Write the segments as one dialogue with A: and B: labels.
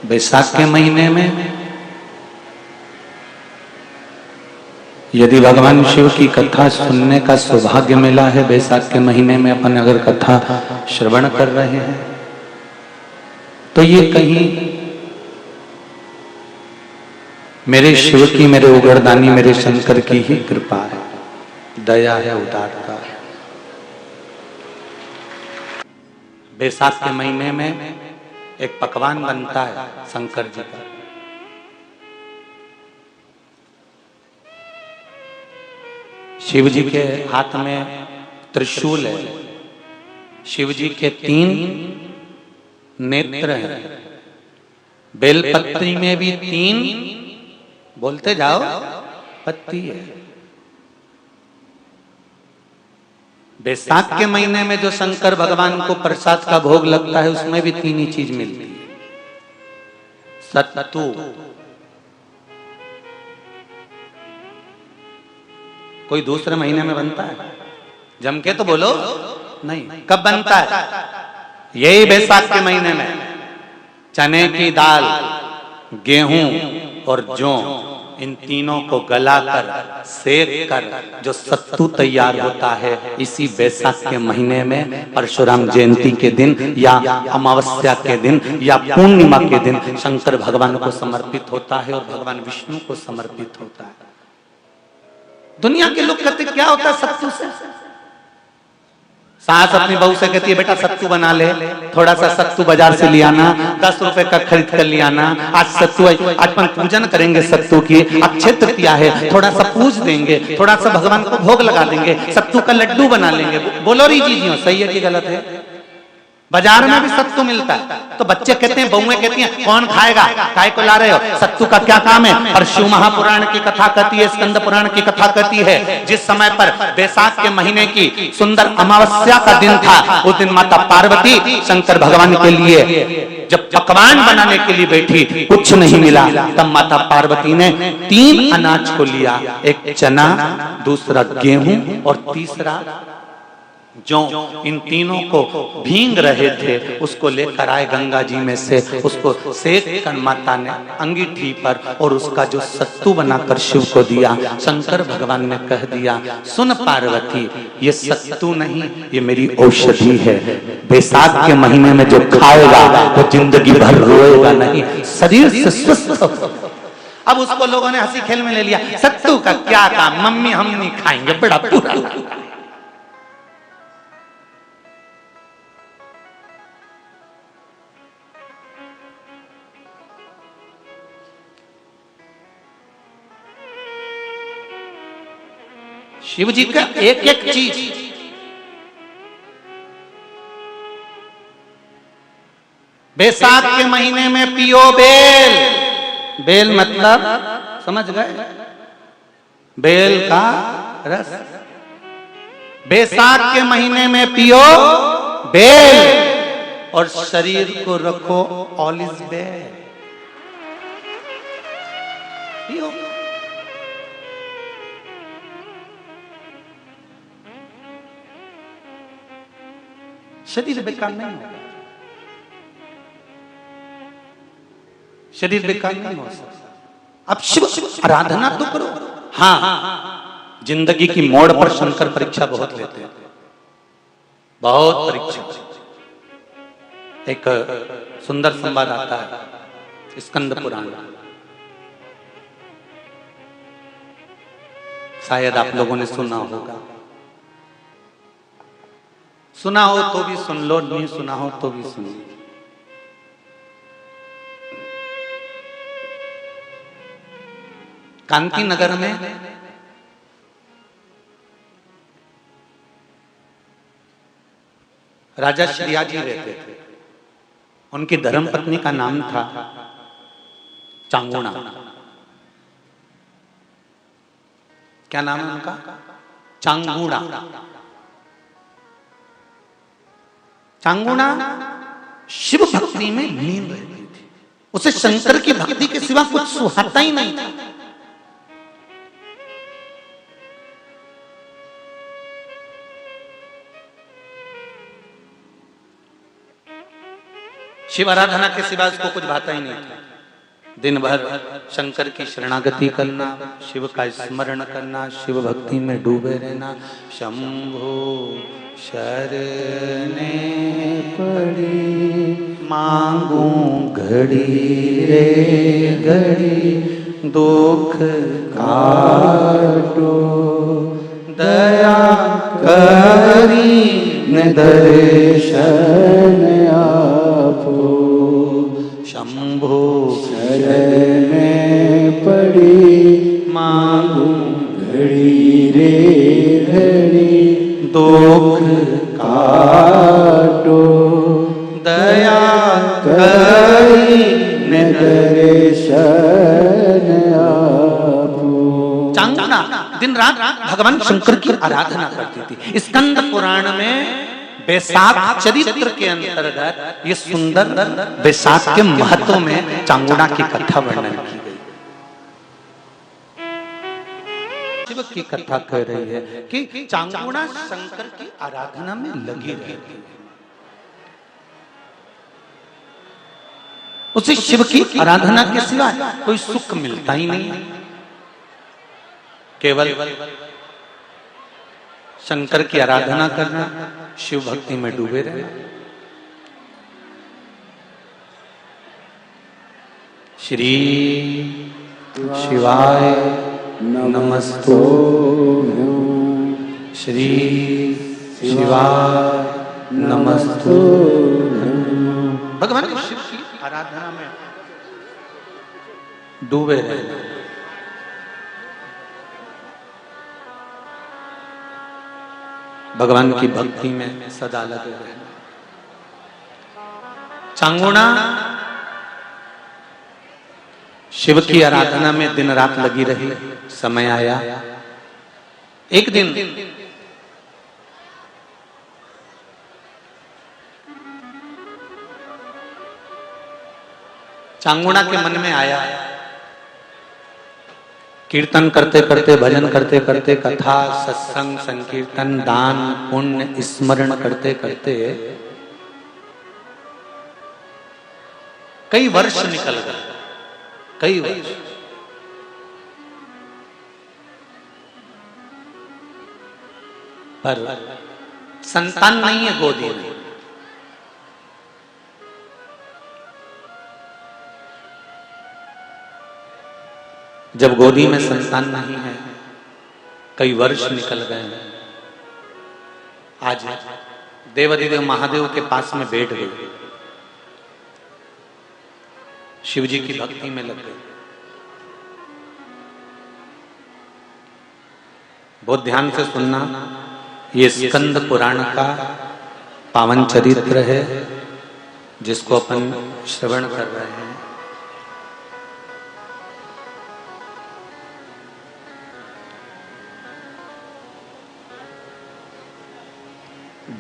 A: बैसाख के महीने में यदि भगवान शिव की कथा सुनने का सौभाग्य मिला है, बैसाख के महीने में अपन अगर कथा श्रवण कर रहे हैं तो ये कहीं मेरे शिव की, मेरे उगरदानी, मेरे शंकर की ही कृपा है, दया है, उदारता है। बैसाख के महीने में एक पकवान बनता है शंकर जी का। शिव जी के हाथ में त्रिशूल है, शिव जी के 3 नेत्र हैं, बेलपत्री में भी 3, बोलते जाओ, पत्ती है। बैसाख के महीने में जो शंकर भगवान को प्रसाद का भोग लगता है उसमें भी 3 ही चीज मिलती है। सत्तू, कोई दूसरे महीने में बनता है? जम के तो बोलो नहीं। कब बनता है? यही बैसाख के महीने में। चने की दाल, गेहूं और जौ, इन तीनों को गलाकर सेक कर जो सत्तू तैयार होता है, इसी बैसाख के महीने में परशुराम जयंती के दिन या अमावस्या के दिन या पूर्णिमा के दिन शंकर भगवान को समर्पित होता है और भगवान विष्णु को समर्पित होता है। दुनिया के लोग कहते क्या होता है सत्तू से? सास अपनी बहू से कहती है बेटा सत्तू बना ले, थोड़ा सा सत्तू बाजार से ले आना, 10 रुपए का खरीद कर ले आना। आज सत्तू, आज अपन पूजन करेंगे सत्तू की, अक्षय तृतीया है, थोड़ा सा पूज देंगे, थोड़ा सा भगवान को भोग लगा देंगे, सत्तू का लड्डू बना लेंगे। बोलो री जी, सही है कि गलत है? बाजार में भी सत्तू मिलता है तो बच्चे कहते हैं, बहुएं कहती हैं कौन खाएगा, काय को ला रहे हो, सत्तू का क्या काम है? और शिव महापुराण की कथा कहती है, स्कंद पुराण की कथा कहती है, जिस समय पर बैसाख के महीने की सुंदर अमावस्या का दिन था, उस दिन माता पार्वती शंकर भगवान के लिए जब पकवान बनाने के लिए बैठी, कुछ नहीं मिला, तब माता पार्वती ने 3 अनाज को लिया, एक चना, दूसरा गेहूं और तीसरा जो, इन तीनों को भींग रहे थे उसको लेकर आए गंगा जी में से, उसको सेक कर माता ने अंगीठी पर और उसका जो सत्तू बनाकर शिव को दिया। शंकर भगवान ने कह दिया, सुन पार्वती, ये सत्तू नहीं, ये मेरी औषधि है। बैसाख के महीने में जो खाएगा वो जिंदगी भर रोएगा नहीं, शरीर से स्वस्थ। अब उसको लोगों ने हंसी खेल में ले लिया, सत्तू का क्या काम, मम्मी हम नहीं खाएंगे, बड़ा बुरा। शिव जी का एक एक चीज, बैसाख के महीने में पियो बेल। बेल मतलब समझ गए? बेल का रस। बैसाख के महीने में पियो बेल और शरीर को रखो ऑलिव बेल। पियो। शरीर बेकार नहीं होगा, शरीर बेकार नहीं हो सकता। अब शिव आराधना तो करो। हाँ, जिंदगी की मोड़ पर शंकर परीक्षा बहुत लेते हैं, बहुत परीक्षा। एक सुंदर संवाद आता है स्कंद पुराण, शायद आप लोगों ने सुना होगा। सुना हो तो भी सुन लो, नहीं सुना हो तो भी सुन लो। कांती नगर में राजा श्रीयाजी रहते थे। उनकी धर्मपत्नी का नाम था चांगुणा। क्या नाम है उनका? चांगुणा। चांगुणा शिव भक्ति में लीन रहती थी, उसे शंकर की भक्ति के सिवा कुछ सुहाता ही नहीं था। शिव आराधना के सिवा उसको कुछ भाता ही नहीं था। दिन भर शंकर की शरणागति करना, शिव का स्मरण करना, शिव भक्ति में डूबे रहना। शंभो शरणे पड़ी मांगू घड़ी रे घड़ी, दुख काटो दया करी न दर्शन आपो। शंभो शरण पड़ी मांगू घड़ी रे घड़ी, दुख काटो दया करी न दर्शन आपो। चांगुना दिन रात भगवान शंकर की आराधना करती थी। स्कंद पुराण में बैसाख चरित्र के अंतर्गत ये सुंदर बैसाख के महत्व में चांगुना की कथा वर्णन की गई। शिव की कथा कह रही है कि चांगुना शंकर की आराधना में लगी रहती है। उसे शिव की आराधना के सिवा कोई सुख मिलता ही नहीं, केवल शंकर की आराधना करना, शिव भक्ति में डूबे रहना। श्री शिवाय नमस्तो, श्री शिवाय नमस्तो। भगवान शिव की आराधना में डूबे रहना। भगवान की भक्ति में सदा लगे रहना। चांगुना शिव की आराधना में दिन रात लगी रही। समय आया, एक दिन चांगुना के मन में आया, कीर्तन करते करते, भजन करते करते, कथा सत्संग संकीर्तन दान पुण्य स्मरण करते करते कई वर्ष निकल गए, कई वर्ष। पर संतान नहीं है गोदी में। जब गोदी में संतान नहीं है, कई वर्ष निकल गए, आज देवाधिदेव महादेव के पास में बैठ गए, शिव जी की भक्ति में लग गए। बहुत ध्यान से सुनना, ये स्कंद पुराण का पावन चरित्र है जिसको अपन श्रवण कर रहे हैं।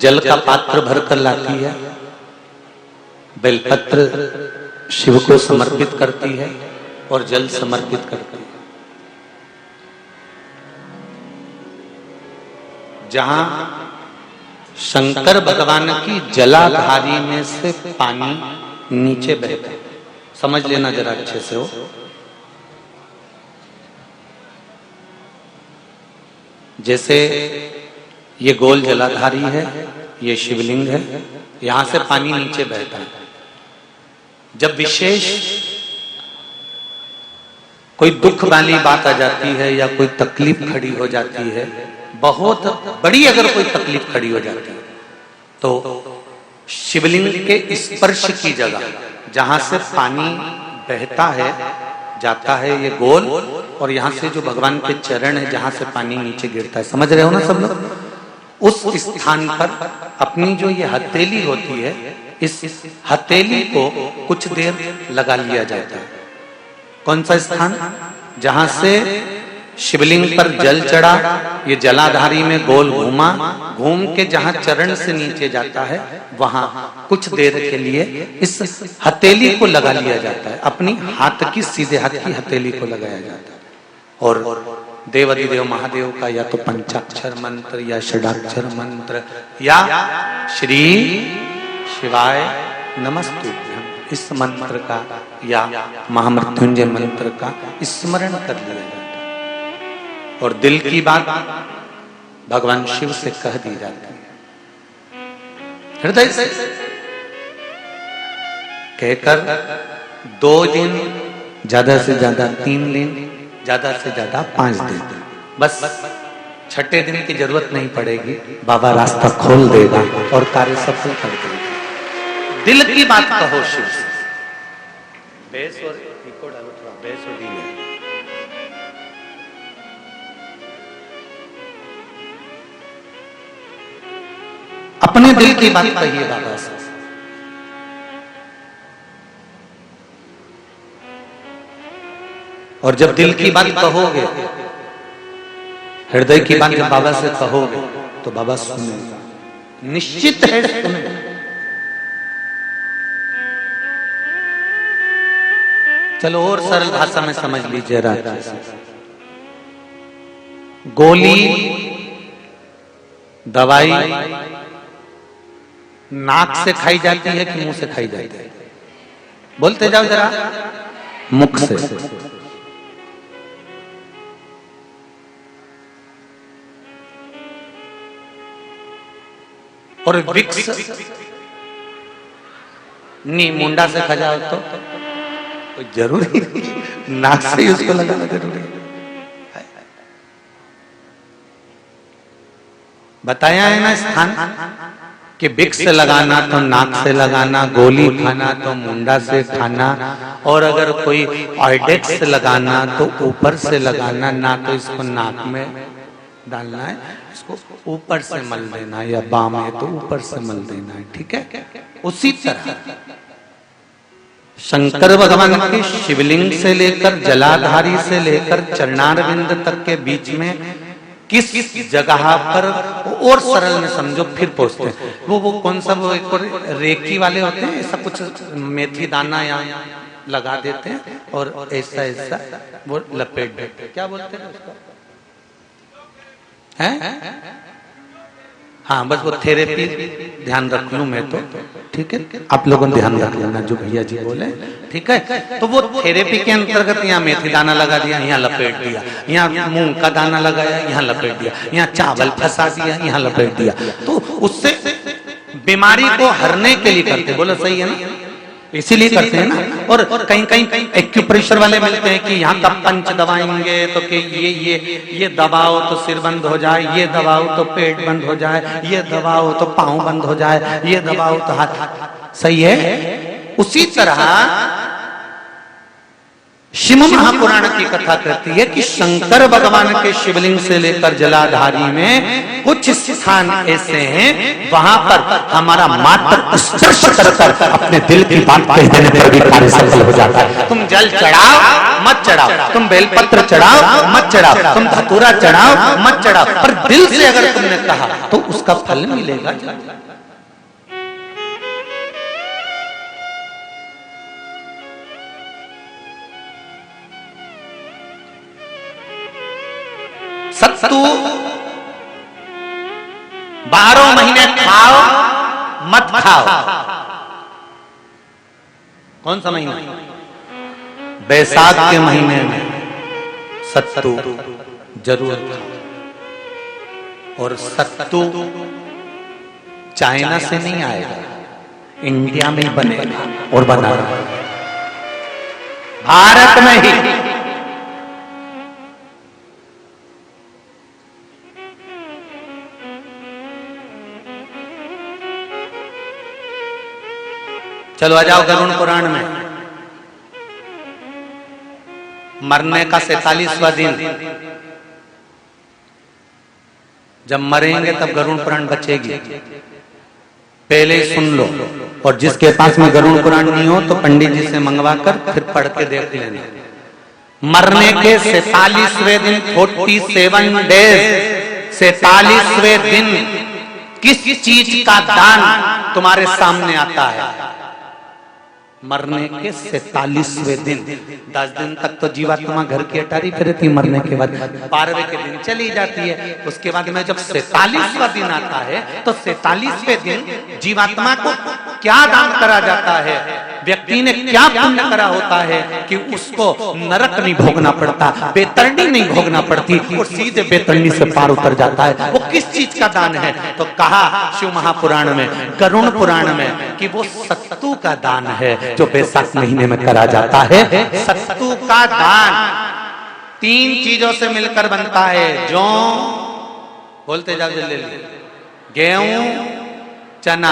A: जल का पात्र भरकर लाती है, बेलपत्र शिव को समर्पित करती है और जल समर्पित करती है। जहां शंकर भगवान की जलाधारी में से पानी नीचे बहता है, समझ लेना जरा अच्छे से हो। जैसे ये गोल जलाधारी है, ये शिवलिंग है, यहां से पानी नीचे बहता है। जब विशेष कोई दुख वाली बात आ जाती है या कोई तकलीफ खड़ी हो जाती है, बहुत बड़ी अगर कोई तकलीफ खड़ी हो जाती है, तो शिवलिंग के स्पर्श की जगह जहां से पानी बहता है, जाता है ये गोल, और यहां से जो भगवान के चरण है जहां से पानी नीचे गिरता है, समझ रहे हो ना सब लोग? उस स्थान पर अपनी जो ये हथेली होती है, इस हथेली को कुछ देर लगा लिया जाता है। कौन सा स्थान? जहां से शिवलिंग पर जल चढ़ा, ये जलाधारी में गोल घूमा, घूम के जहां चरण से नीचे जाता है, वहां कुछ देर के लिए इस हथेली को लगा लिया जाता है। अपनी हाथ की, सीधे हाथ की हथेली को लगाया जाता है। और देवाधिदेव महादेव का या तो पंचाक्षर मंत्र या षडाक्षर मंत्र या श्री शिवाय नमस्तुभ्यम इस मंत्र का या महामृत्युंजय मंत्र का स्मरण कर लिया जाता है और दिल की बात भगवान शिव से कह दी जाती है। हृदय से कहकर 2 दिन, ज्यादा से ज्यादा 3 दिन, ज्यादा से ज्यादा 5 दिन, बस 6ठे दिन की जरूरत नहीं पड़ेगी, बाबा रास्ता खोल देगा और कार्य सफल कर देगा। दिल की बात कहो शिव से। बेस और इको डालो थोड़ा, बेस और डी। अपने दिल की बात कहिए बाबा से। और जब दिल की बात कहोगे, हृदय की बात जब बाबा से कहोगे तो बाबा सुनेगा, निश्चित है सुनेगा। चलो और सरल भाषा में समझ लीजिए राजा। गोली, दवाई नाक से खाई जाती है कि मुंह से खाई जाती है? बोलते जाओ जरा। मुख से। और विक्स नहीं, मुंडा से खा जाओ तो जरूरी नाक से ही उसको लगाना जरूरी है। बताया है ना स्थान कि विक्स से लगाना तो नाक से लगाना, गोली खाना तो मुंडा से खाना, और अगर कोई ऑयडेक्स से लगाना तो ऊपर से लगाना, ना तो इसको नाक में डालना है, इसको ऊपर से मल देना, या बाम है तो ऊपर से मल देना है, ठीक है। उसी तरह शंकर भगवान के शिवलिंग से लेकर जलाधारी से लेकर चरणारविंद तक के बीच में किस जगह पर, और सरल में समझो फिर पहुंचते हैं, वो कौन सा, वो एक और रेकी वाले होते हैं, ऐसा कुछ मेथी दाना यहाँ लगा देते हैं और ऐसा ऐसा वो लपेट देते हैं, क्या बोलते हैं उसको, है? हाँ, बस वो थेरेपी ध्यान रख लूं मैं तो, ठीक है, आप लोगों ने ध्यान रख लेना जो भैया जी बोले, ठीक है। तो वो थेरेपी के अंतर्गत यहाँ मेथी दाना लगा दिया, यहाँ लपेट दिया, यहाँ मूंग का दाना लगाया, यहाँ लपेट दिया, यहाँ चावल फंसा दिया, यहाँ लपेट दिया, तो उससे बीमारी को हरने के लिए करते, बोलो सही है ना, इसीलिए करते हैं ना। और कहीं कहीं एक्यूप्रेशर वाले मिलते हैं कि यहाँ का पंच दबाएंगे तो कि ये दबाओ तो सिर बंद हो जाए, ये दबाओ तो पेट बंद हो जाए, ये दबाओ तो पांव बंद हो जाए, ये दबाओ तो हाथ, सही है। उसी तरह शिव महापुराण की कथा कहती है कि शंकर भगवान के शिवलिंग से लेकर जलाधारी में कुछ स्थान ऐसे हैं, वहां पर हमारा मात्र स्पर्श कर अपने दिल की बात कह देने पर भी कार्य सफल हो जाता है। तुम जल चढ़ाओ मत चढ़ाओ, तुम बेलपत्र चढ़ाओ मत चढ़ाओ, तुम धतूरा चढ़ाओ मत चढ़ाओ, पर दिल से अगर तुमने कहा तो उसका फल मिलेगा। सत्तू 12 महीने खाओ मत खाओ। कौन सा महीना? बैसाख के महीने में सत्तू जरूर खाओ। और सत्तू चाइना से नहीं आएगा, इंडिया में ही बनेगा और बना रहा है भारत में ही। चलो आ जाओ गरुड़ पुराण में। मरने का 47वां दिन, जब मरेंगे तब गरुड़ पुराण बचेगी, पहले ही सुन लो। और जिसके पास में गरुड़ पुराण नहीं हो तो पंडित जी से मंगवा कर फिर पढ़ के देख लेना। मरने के 47वें दिन, 47 डेज, 47वें दिन किस चीज का दान तुम्हारे सामने आता है? मरने के 47वें दिन। 10 दिन तक तो जीवात्मा घर की अटारी फिरती, मरने के बाद 12वें के दिन चली जाती है। उसके बाद में जब 47वां दिन आता है तो 47वें दिन जीवात्मा को क्या दान करा जाता है? व्यक्ति ने क्या पुण्य करा होता है कि उसको नरक नहीं भोगना पड़ता, बेतरनी नहीं भोगना पड़ती और सीधे बेतरनी से पार उतर जाता है। वो किस चीज का दान है? तो कहा शिव महापुराण में, गरुण पुराण में कि वो सत्तू का दान है जो बैसाख महीने में करा जाता है। सत्तू का दान 3 चीजों से मिलकर बनता है। जौ, बोलते जाओ जल्दी, गेहूं, चना,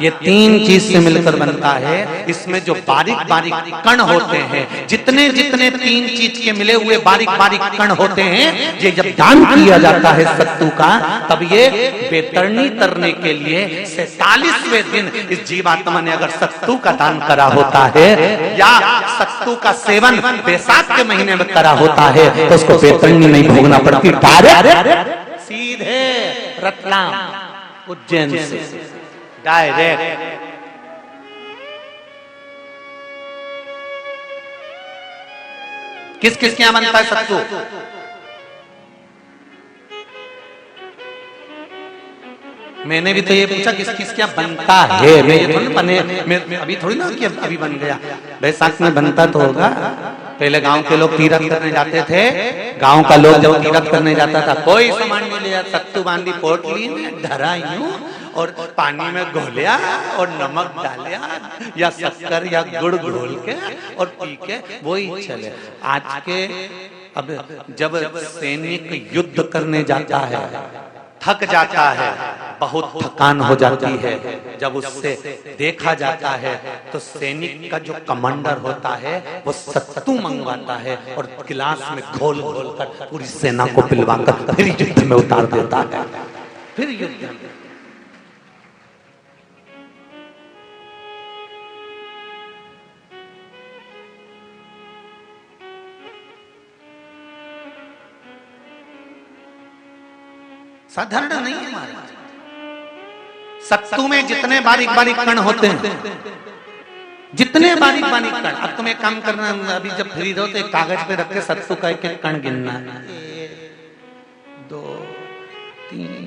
A: ये 3 चीज से मिलकर बनता है। इसमें जो बारीक बारीक कण होते हैं, जितने जितने 3 चीज के मिले हुए बारीक बारीक कण होते हैं, ये जब दान किया जाता है सत्तू का, तब ये बेतरनी तरने के लिए 47वें दिन इस जीवात्मा ने अगर सत्तू का दान करा होता है या सत्तू का सेवन बैसाख के महीने में करा होता है, तो उसको बेतरनी नहीं भोगना पड़ती, डायरेक्ट सीधे रतलाम उज्जैन से डायरेक्ट। किस किस के यहां बनता है सत्तू? मैंने भी तो ये पूछा किस किस क्या बनता है। मैं ये थोड़ी बने, मैं अभी थोड़ी ना कि अभी बन गया। बैसाख में बनता तो होगा। पहले गांव के लोग तीरथ करने जाते थे। गांव का लोग जब तीरथ करने जाता था, कोई सामान नहीं ले जाता, सत्तू बांधी पोटली में धरा यूं और पानी में घोलिया और नमक डालिया या शक्कर या गुड़ घोल के और पी के वही चले। आज के अब जब सैनिक युद्ध करने जाता है, थक जाता है, बहुत थकान हो जाती है, जब उससे देखा जाता है तो सैनिक का जो कमांडर होता है वो सत्तू मंगवाता है और गिलास में घोल घोल कर पूरी सेना को पिलवाकर फिर युद्ध में उतार देता है। फिर युद्ध में साधारण नहीं है महाराज। सत्तू में जितने बारीक बारीक कण होते हैं, जितने बारीक बारीक कण, अब तुम्हें काम करना, अभी जब फ्री रहो तो एक कागज पे रख के सत्तू का एक कण गिनना, 1 2 3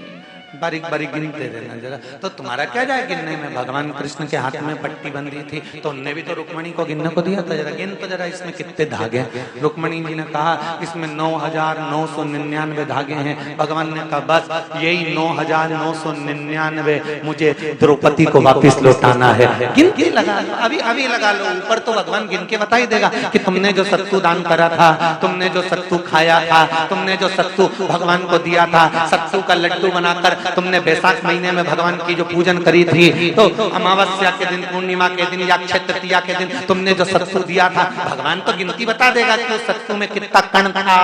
A: बारीक बारीक गिनते रहना जरा। तो तुम्हारा क्या जाए गिनने में? भगवान कृष्ण के हाथ में पट्टी बंधी थी तो उनने भी तो रुक्मणी को गिनने को दिया था, जरा गिन तो जरा इसमें कितने धागे। रुक्मणी जी ने कहा इसमें 9,999 धागे हैं। भगवान ने कहा बस यही 9,999 मुझे द्रौपदी को वापिस लौटाना है। गिन के लगा लो, अभी अभी लगा लो, ऊपर तो भगवान गिन के बता ही देगा कि तुमने जो सत्तू दान करा था, तुमने जो सत्तू खाया था, तुमने जो सत्तू भगवान को दिया था, सत्तू का लड्डू बनाकर तुमने बैसाख महीने में भगवान की जो पूजन करी थी, तो अमावस्या के दिन, पूर्णिमा के दिन या अक्षय तृतीया के दिन तुमने जो सत्तू दिया था, भगवान तो गिनती बता देगा कि उस सत्तू में कितना कण था।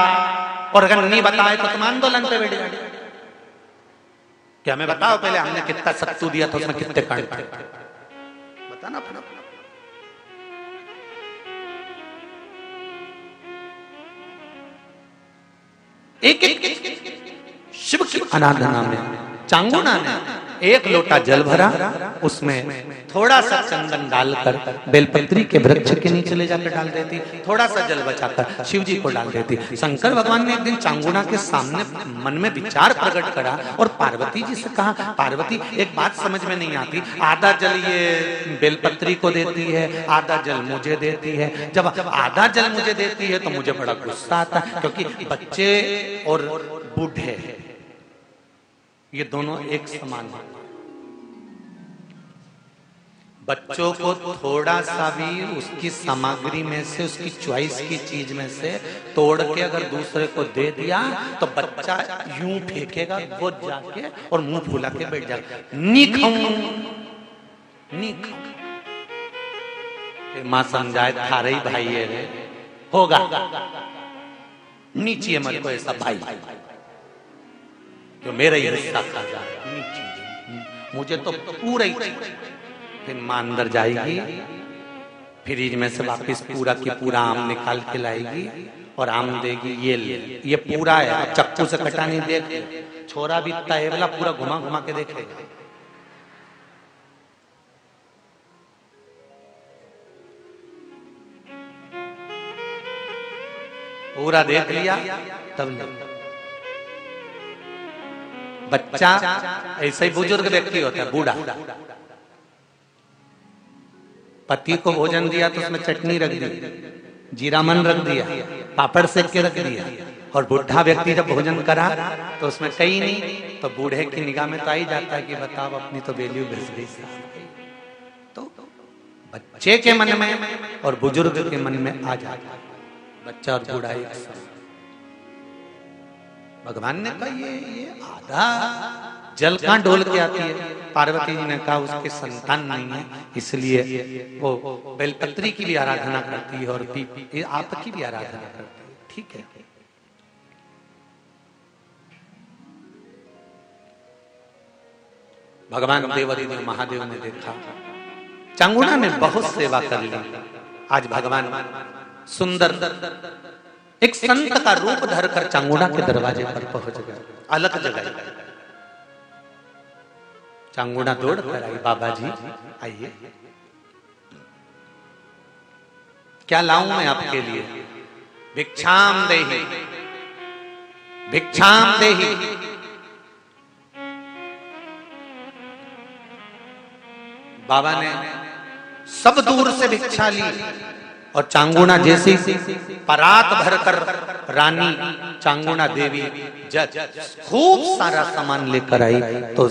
A: और अगर नहीं बताए तो तुम आंदोलन पे बैठ जाओ कि हमें बताओ पहले हमने कितना सत्तू दिया था, उसमें कितने कण थे, बताना पड़ा। एक शिव की आराधना में चांगुना ने 1 लोटा जल भरा, उसमें थोड़ा सा चंदन डालकर बेलपत्री के वृक्ष के नीचे ले जाकर डाल देती, थोड़ा सा जल बचाकर शिव जी को डाल देती। शंकर भगवान ने एक दिन चांगुना के सामने मन में विचार प्रकट करा और पार्वती जी से कहा, पार्वती एक बात समझ में नहीं आती, आधा जल ये बेलपत्री को देती है, आधा जल मुझे देती है। जब आधा जल मुझे देती है तो मुझे बड़ा गुस्सा आता है, क्योंकि बच्चे और बूढ़े ये दोनों एक समान हैं। बच्चों को थोड़ा सा भी उसकी सामग्री में से, उसकी चॉइस की चीज में से तोड़ के अगर दूसरे को दे दिया तो बच्चा यूं फेंकेगा, वो जाके और मुंह फुला के बैठ जाएगा, नहीं खाऊं, नहीं खाऊं। मां समझाए थारे ही भाई है रे, होगा नीचे मत को ऐसा भाई जो मेरा ही हिस्सा खा जा, मुझे तो पूरा ही। फिर मां अंदर जाएगी, फ्रिज में से वापस पूरा की पूरा आम निकाल के लाएगी और आम देगी, ये पूरा है, अब चक्कू से कटा नहीं, देख छोरा भी इतना है वाला, पूरा घुमा घुमा के देखेगा। पूरा देख लिया तब बच्चा ऐसे ही बुजुर्ग व्यक्ति होता है, बूढ़ा पति को भोजन दिया तो उसमें चटनी रख दी, जीरा मन रख दिया, पापड़ सेक के रख दिया, और बुढ़ा व्यक्ति जब भोजन करा तो उसमें कहीं नहीं, तो बूढ़े की निगाह में तो आ ही जाता है कि बताओ अपनी तो वैल्यू घस गई। तो बच्चे के मन में और बुजुर्ग के मन में आ जाता, बच्चा और बूढ़ा एक साथ। भगवान ने कहा ये आधा जल कहां डोल के आती है। पार्वती जी ने कहा उसके संतान नहीं है, इसलिए वो बेलपत्री की भी आराधना करती है और आपकी भी आराधना करती है। ठीक है, भगवान देवादिदेव महादेव ने देखा चांगुड़ा ने बहुत सेवा कर ली। आज भगवान सुंदर एक संत का रूप धरकर चांगुड़ा के दरवाजे पर पहुंच गए। अलग जगह चांगुड़ा दौड़ कर आई, बाबा जी आइए, क्या लाऊं मैं आपके लिए? भिक्षाम देहि, भिक्षाम देहि। बाबा ने सब दूर से भिक्षा ली और चांगुड़ा जैसी परात भरकर रानी चांगुड़ा देवी खूब सारा सामान लेकर आई, तो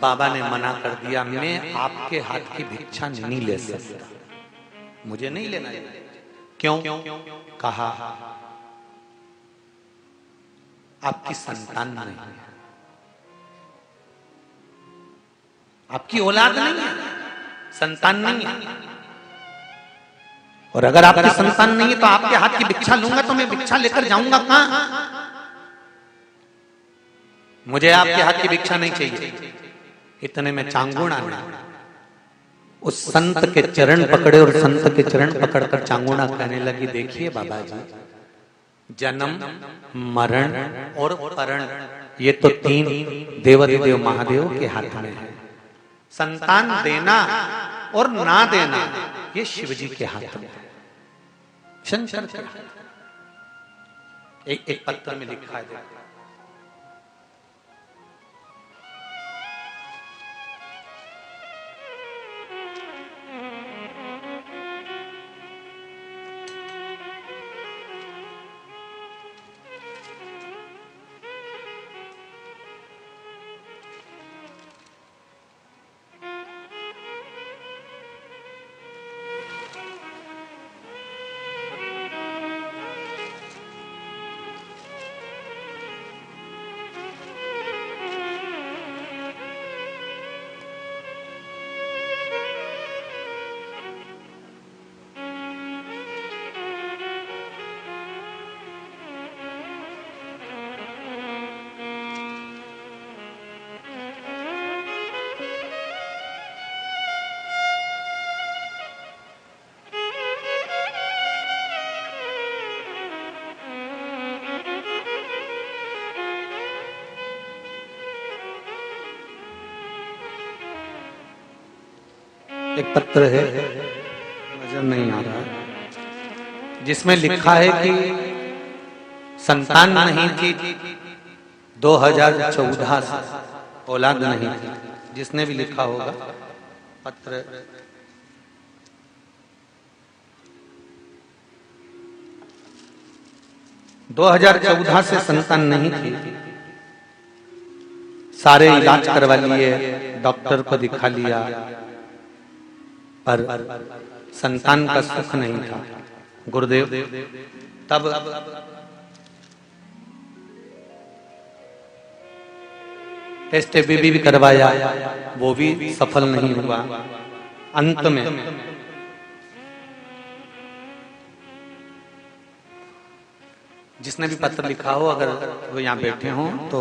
A: बाबा ने मना कर दिया, मैं आपके हाथ की भिक्षा नहीं ले सकता, मुझे नहीं लेना। क्यों? कहा आपकी संतान नहीं है, आपकी औलाद नहीं है, संतान नहीं है, और अगर आपकी संतान नहीं है तो आपके हाथ की भिक्षा लूंगा तो मैं भिक्षा लेकर जाऊंगा कहां? मुझे आपके हाथ की भिक्षा नहीं चाहिए। इतने में चांगुड़ा ने उस संत के चरण पकड़े और संत के चरण पकड़कर चांगुड़ा कहने लगी, देखिए बाबा जी, जन्म मरण और परण ये तो तीन देवादिदेव महादेव के हाथ में है। संतान देना और ना देना ये शिव जी के हाथ में है, शंकर के हाथ में। एक पत्र में लिखा है, एक पत्र है, नजर नहीं आ रहा, जिसमें लिखा है कि संतान नहीं थी 2014 से, औलाद नहीं थी। जिसने भी लिखा होगा पत्र, दो 2014 से संतान नहीं थी, सारे इलाज करवा लिए, डॉक्टर को दिखा लिया, पर संतान का सुख नहीं था। गुरुदेव तब टेस्ट बेबी भी करवाया, वो भी सफल नहीं हुआ। अंत में जिसने भी पत्र लिखा हो, अगर वो यहाँ बैठे हों तो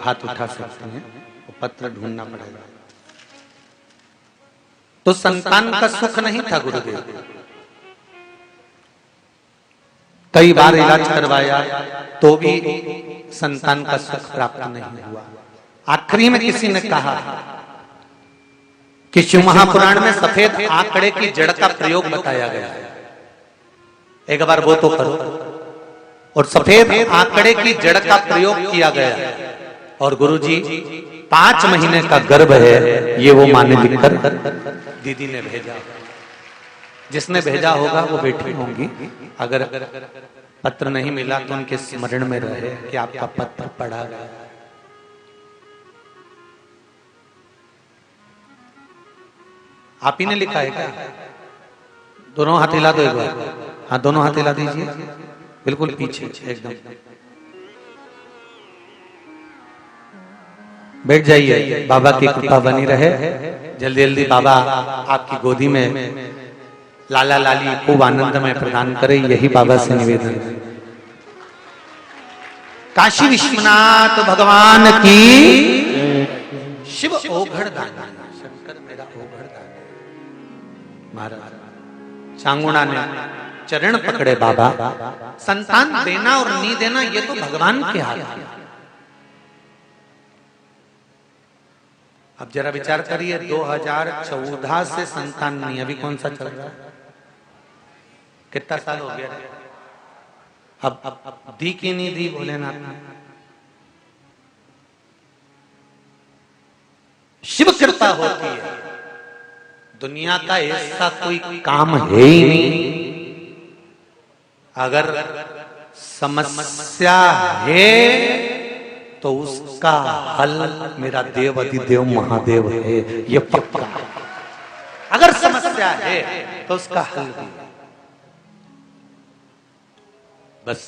A: हाथ उठा सकते हैं, वो पत्र ढूंढना पड़ेगा। तो संतान का सुख नहीं था गुरुदेव, कई बार इलाज करवाया तो भी संतान का सुख प्राप्त नहीं हुआ। आखिरी में किसी ने कहा कि शिव महापुराण में सफेद आंकड़े की जड़ का प्रयोग बताया गया है, एक बार वो तो करो। और सफेद आंकड़े की जड़ का प्रयोग किया गया, और गुरुजी 5 महीने का गर्भ है, ये वो माने लिखकर दीदी ने भेजा। जिसने भेजा होगा वो बैठी होंगी। अगर पत्र नहीं मिला तो उनके स्मरण में रहे कि आपका पत्र पढ़ा गया। आप ही ने लिखा है क्या? दोनों हाथ हिला दो एक बार। हाँ, दोनों हाथ हिला दीजिए, बिल्कुल पीछे एकदम। बैठ जाइए, बाबा की कृपा बनी रहे। जल्दी जल्दी बाबा आपकी गोदी में लाला लाली खूब आनंद में प्रदान करे, यही बाबा से निवेदन है। काशी विश्वनाथ भगवान की। शिव ओघड़ दानी, शंकर मेरा ओघड़ दानी। महाराज चांगुणा ने चरण पकड़े बाबा। संतान देना और नहीं देना ये तो भगवान के हाथ है। अब जरा विचार करिए, 2014 से संतान नहीं, अभी कौन सा चल रहा है? कितना साल हो गया? अब दी की नहीं दी भोलेनाथ ने? शिव कृपा होती है। दुनिया का ऐसा कोई काम है ही नहीं, अगर समस्या है तो उसका हल मेरा देव अधिदेव महादेव है, ये पक्का। अगर समस्या है तो उसका हल भी। बस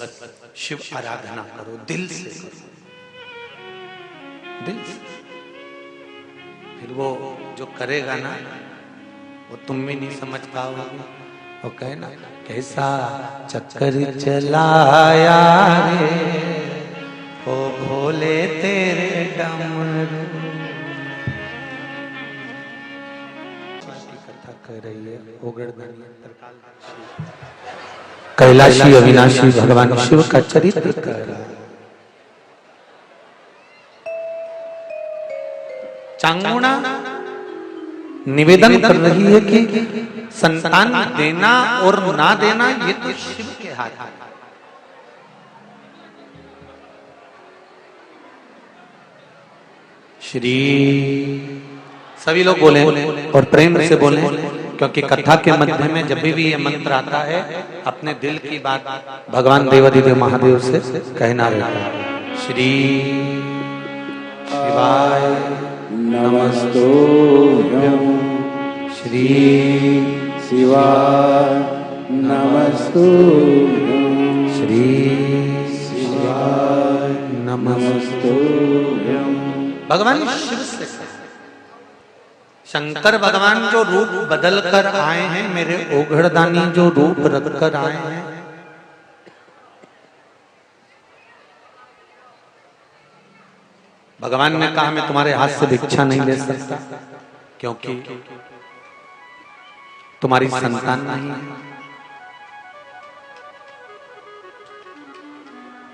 A: शिव आराधना करो, दिल से करो, दिल से। फिर वो जो करेगा ना, वो तुम भी नहीं समझ पाओगे। वो कहे ना, कैसा चक्कर चलाया रे ओ भोले तेरे डमरू। कथा कर रही है ओघड़ दानी। कैलाशी अविनाशी भगवान शिव का चरित्र कर रहा है। चांगुणा निवेदन कर रही है कि संतान देना और ना देना ये तो शिव के हाथ है। श्री सभी लोग बोले और प्रेम से बोले, क्योंकि कथा के मध्य में जब भी ये मंत्र आता है अपने दिल की बात भगवान देवाधिदेव महादेव से कहना रहता है। श्री शिवाय
B: नमस्तुभ्यं,
A: श्री
B: शिवाय नमस्तुभ्यं,
A: श्री शिवाय
B: नमस्तुभ्यं।
A: भगवान शिव से शंकर भगवान जो रूप बदल कर आए हैं, मेरे ओघड़दानी जो रूप रख कर आए हैं, भगवान ने कहा मैं तुम्हारे हाथ से भिक्षा नहीं ले सकता, क्योंकि तुम्हारी संतान नहीं है।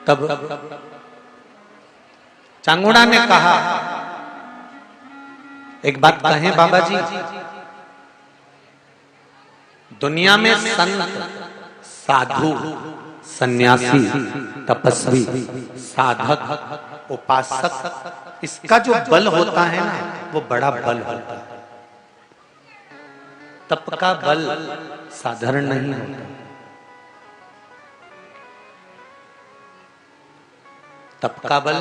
A: तब चांगुणा ने कहा, एक बात कहें बाबा जी, दुनिया में संत, साधु, सन्यासी, तपस्वी, साधक, उपासक, इसका जो बल होता है ना, वो बड़ा बल होता है। तप का बल साधारण नहीं होता। तप का बल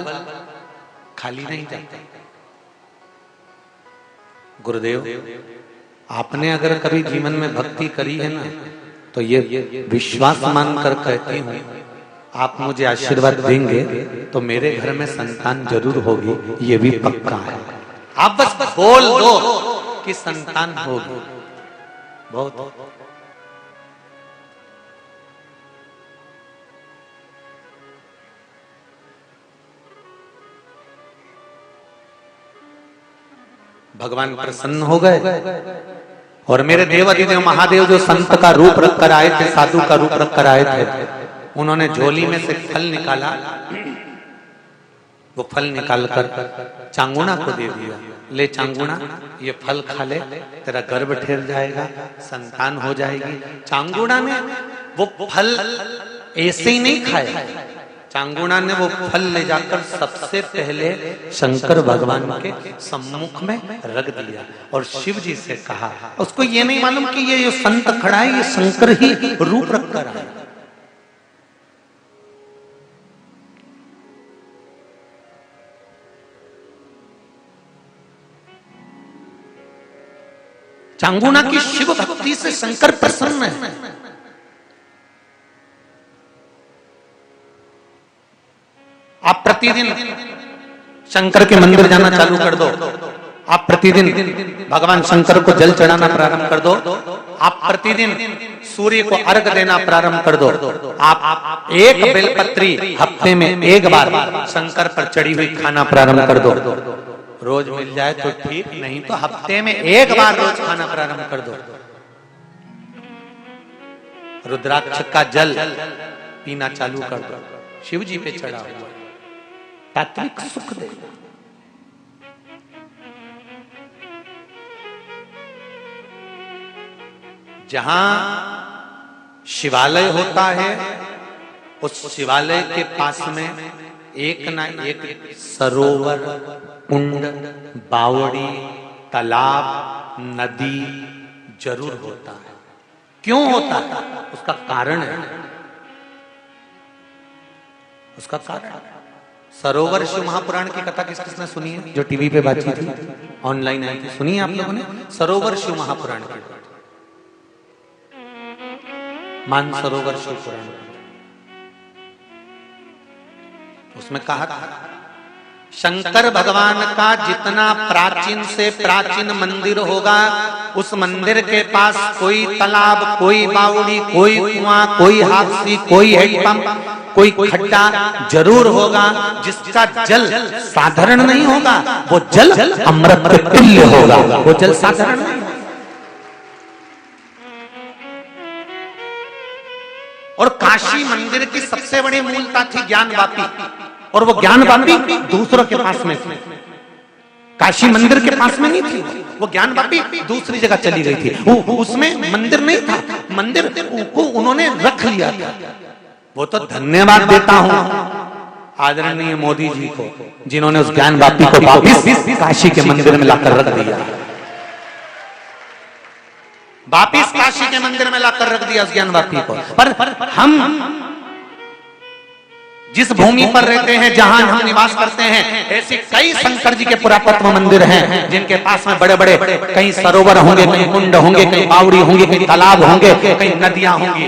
A: खाली नहीं जाता। गुरुदेव, आपने अगर कभी जीवन में भक्ति करी है ना, तो ये विश्वास मानकर कहती हूँ, आप मुझे आशीर्वाद देंगे तो मेरे घर में संतान जरूर होगी, ये भी पक्का है। आप बस बोल दो कि संतान होगी, बहुत। भगवान प्रसन्न हो गए और मेरे देवाधिदेव महादेव जो संत का रूप रखकर आए थे, साधु का रूप रखकर आए थे, उन्होंने झोली में से फल निकाला। वो फल निकालकर चांगुणा को दे दिया, ले चांगुणा, ये फल खा ले, तेरा गर्भ ठहर जाएगा, संतान हो जाएगी। चांगुणा ने वो फल ऐसे ही नहीं खाए। चांगुणा ने वो फल ले जाकर सबसे पहले शंकर भगवान के सम्मुख में रख दिया और शिव जी से कहा। उसको ये नहीं मालूम कि ये जो संत खड़ा है ये शंकर ही रूप रखकर आया। चांगुणा की शिव भक्ति से शंकर प्रसन्न है। आप प्रतिदिन शंकर के मंदिर जाना चालू कर दो, आप प्रतिदिन भगवान शंकर को जल चढ़ाना प्रारंभ कर दो, आप प्रतिदिन सूर्य को अर्घ देना प्रारंभ कर दो, आप एक बेलपत्री हफ्ते में एक बार शंकर पर चढ़ी हुई खाना प्रारंभ कर दो। रोज मिल जाए तो ठीक, नहीं तो हफ्ते में एक बार रोज खाना प्रारंभ कर दो। रुद्राक्ष का जल पीना चालू कर दो, शिव जी पे चढ़ा हुआ तात्विक सुख दे। जहां शिवालय होता है उस शिवालय के पास में एक ना एक सरोवर, कुंड, बावड़ी, तालाब, नदी जरूर होता है। क्यों होता है? उसका कारण है, उसका कारण। सरोवर शिव महापुराण की कथा किस किसने सुनी है? जो टीवी पे बातचीत थी, ऑनलाइन आई थी, सुनी है आप लोगों ने? सरोवर शिव महापुराण की, मानसरोवर शिव पुराण, उसमें कहा था शंकर भगवान का जितना प्राचीन से प्राचीन मंदिर होगा उस मंदिर के पास कोई तालाब, कोई बावड़ी, कोई कुआं, कोई हाथसी, कोई हैंडपंप, कोई खड्डा जरूर होगा जिसका जल साधारण नहीं होगा, वो जल अमृत के तुल्य होगा, वो जल साधारण नहीं होगा। और काशी मंदिर की सबसे बड़ी मूलता थी ज्ञानवापी, और वो ज्ञानवापी दूसरों के पास में थी, काशी मंदिर के पास में नहीं थी, वो ज्ञानवापी दूसरी जगह चली गई थी। वो उसमें मंदिर नहीं था, मंदिर को उन्होंने रख लिया था। वो तो धन्यवाद देता हूं आदरणीय मोदी जी को, जिन्होंने उस ज्ञानवापी को वापिस काशी के मंदिर में लाकर रख दिया, वापिस काशी के मंदिर में लाकर रख दिया उस ज्ञानवापी को। पर हम जिस भूमि पर रहते हैं, जहां हम निवास करते हैं, ऐसे कई शंकर जी के पुरातत्व मंदिर हैं जिनके पास में बड़े बड़े कई सरोवर होंगे, कई कुंड होंगे, कई बावड़ी होंगे, कई तालाब होंगे, कई नदियां होंगी,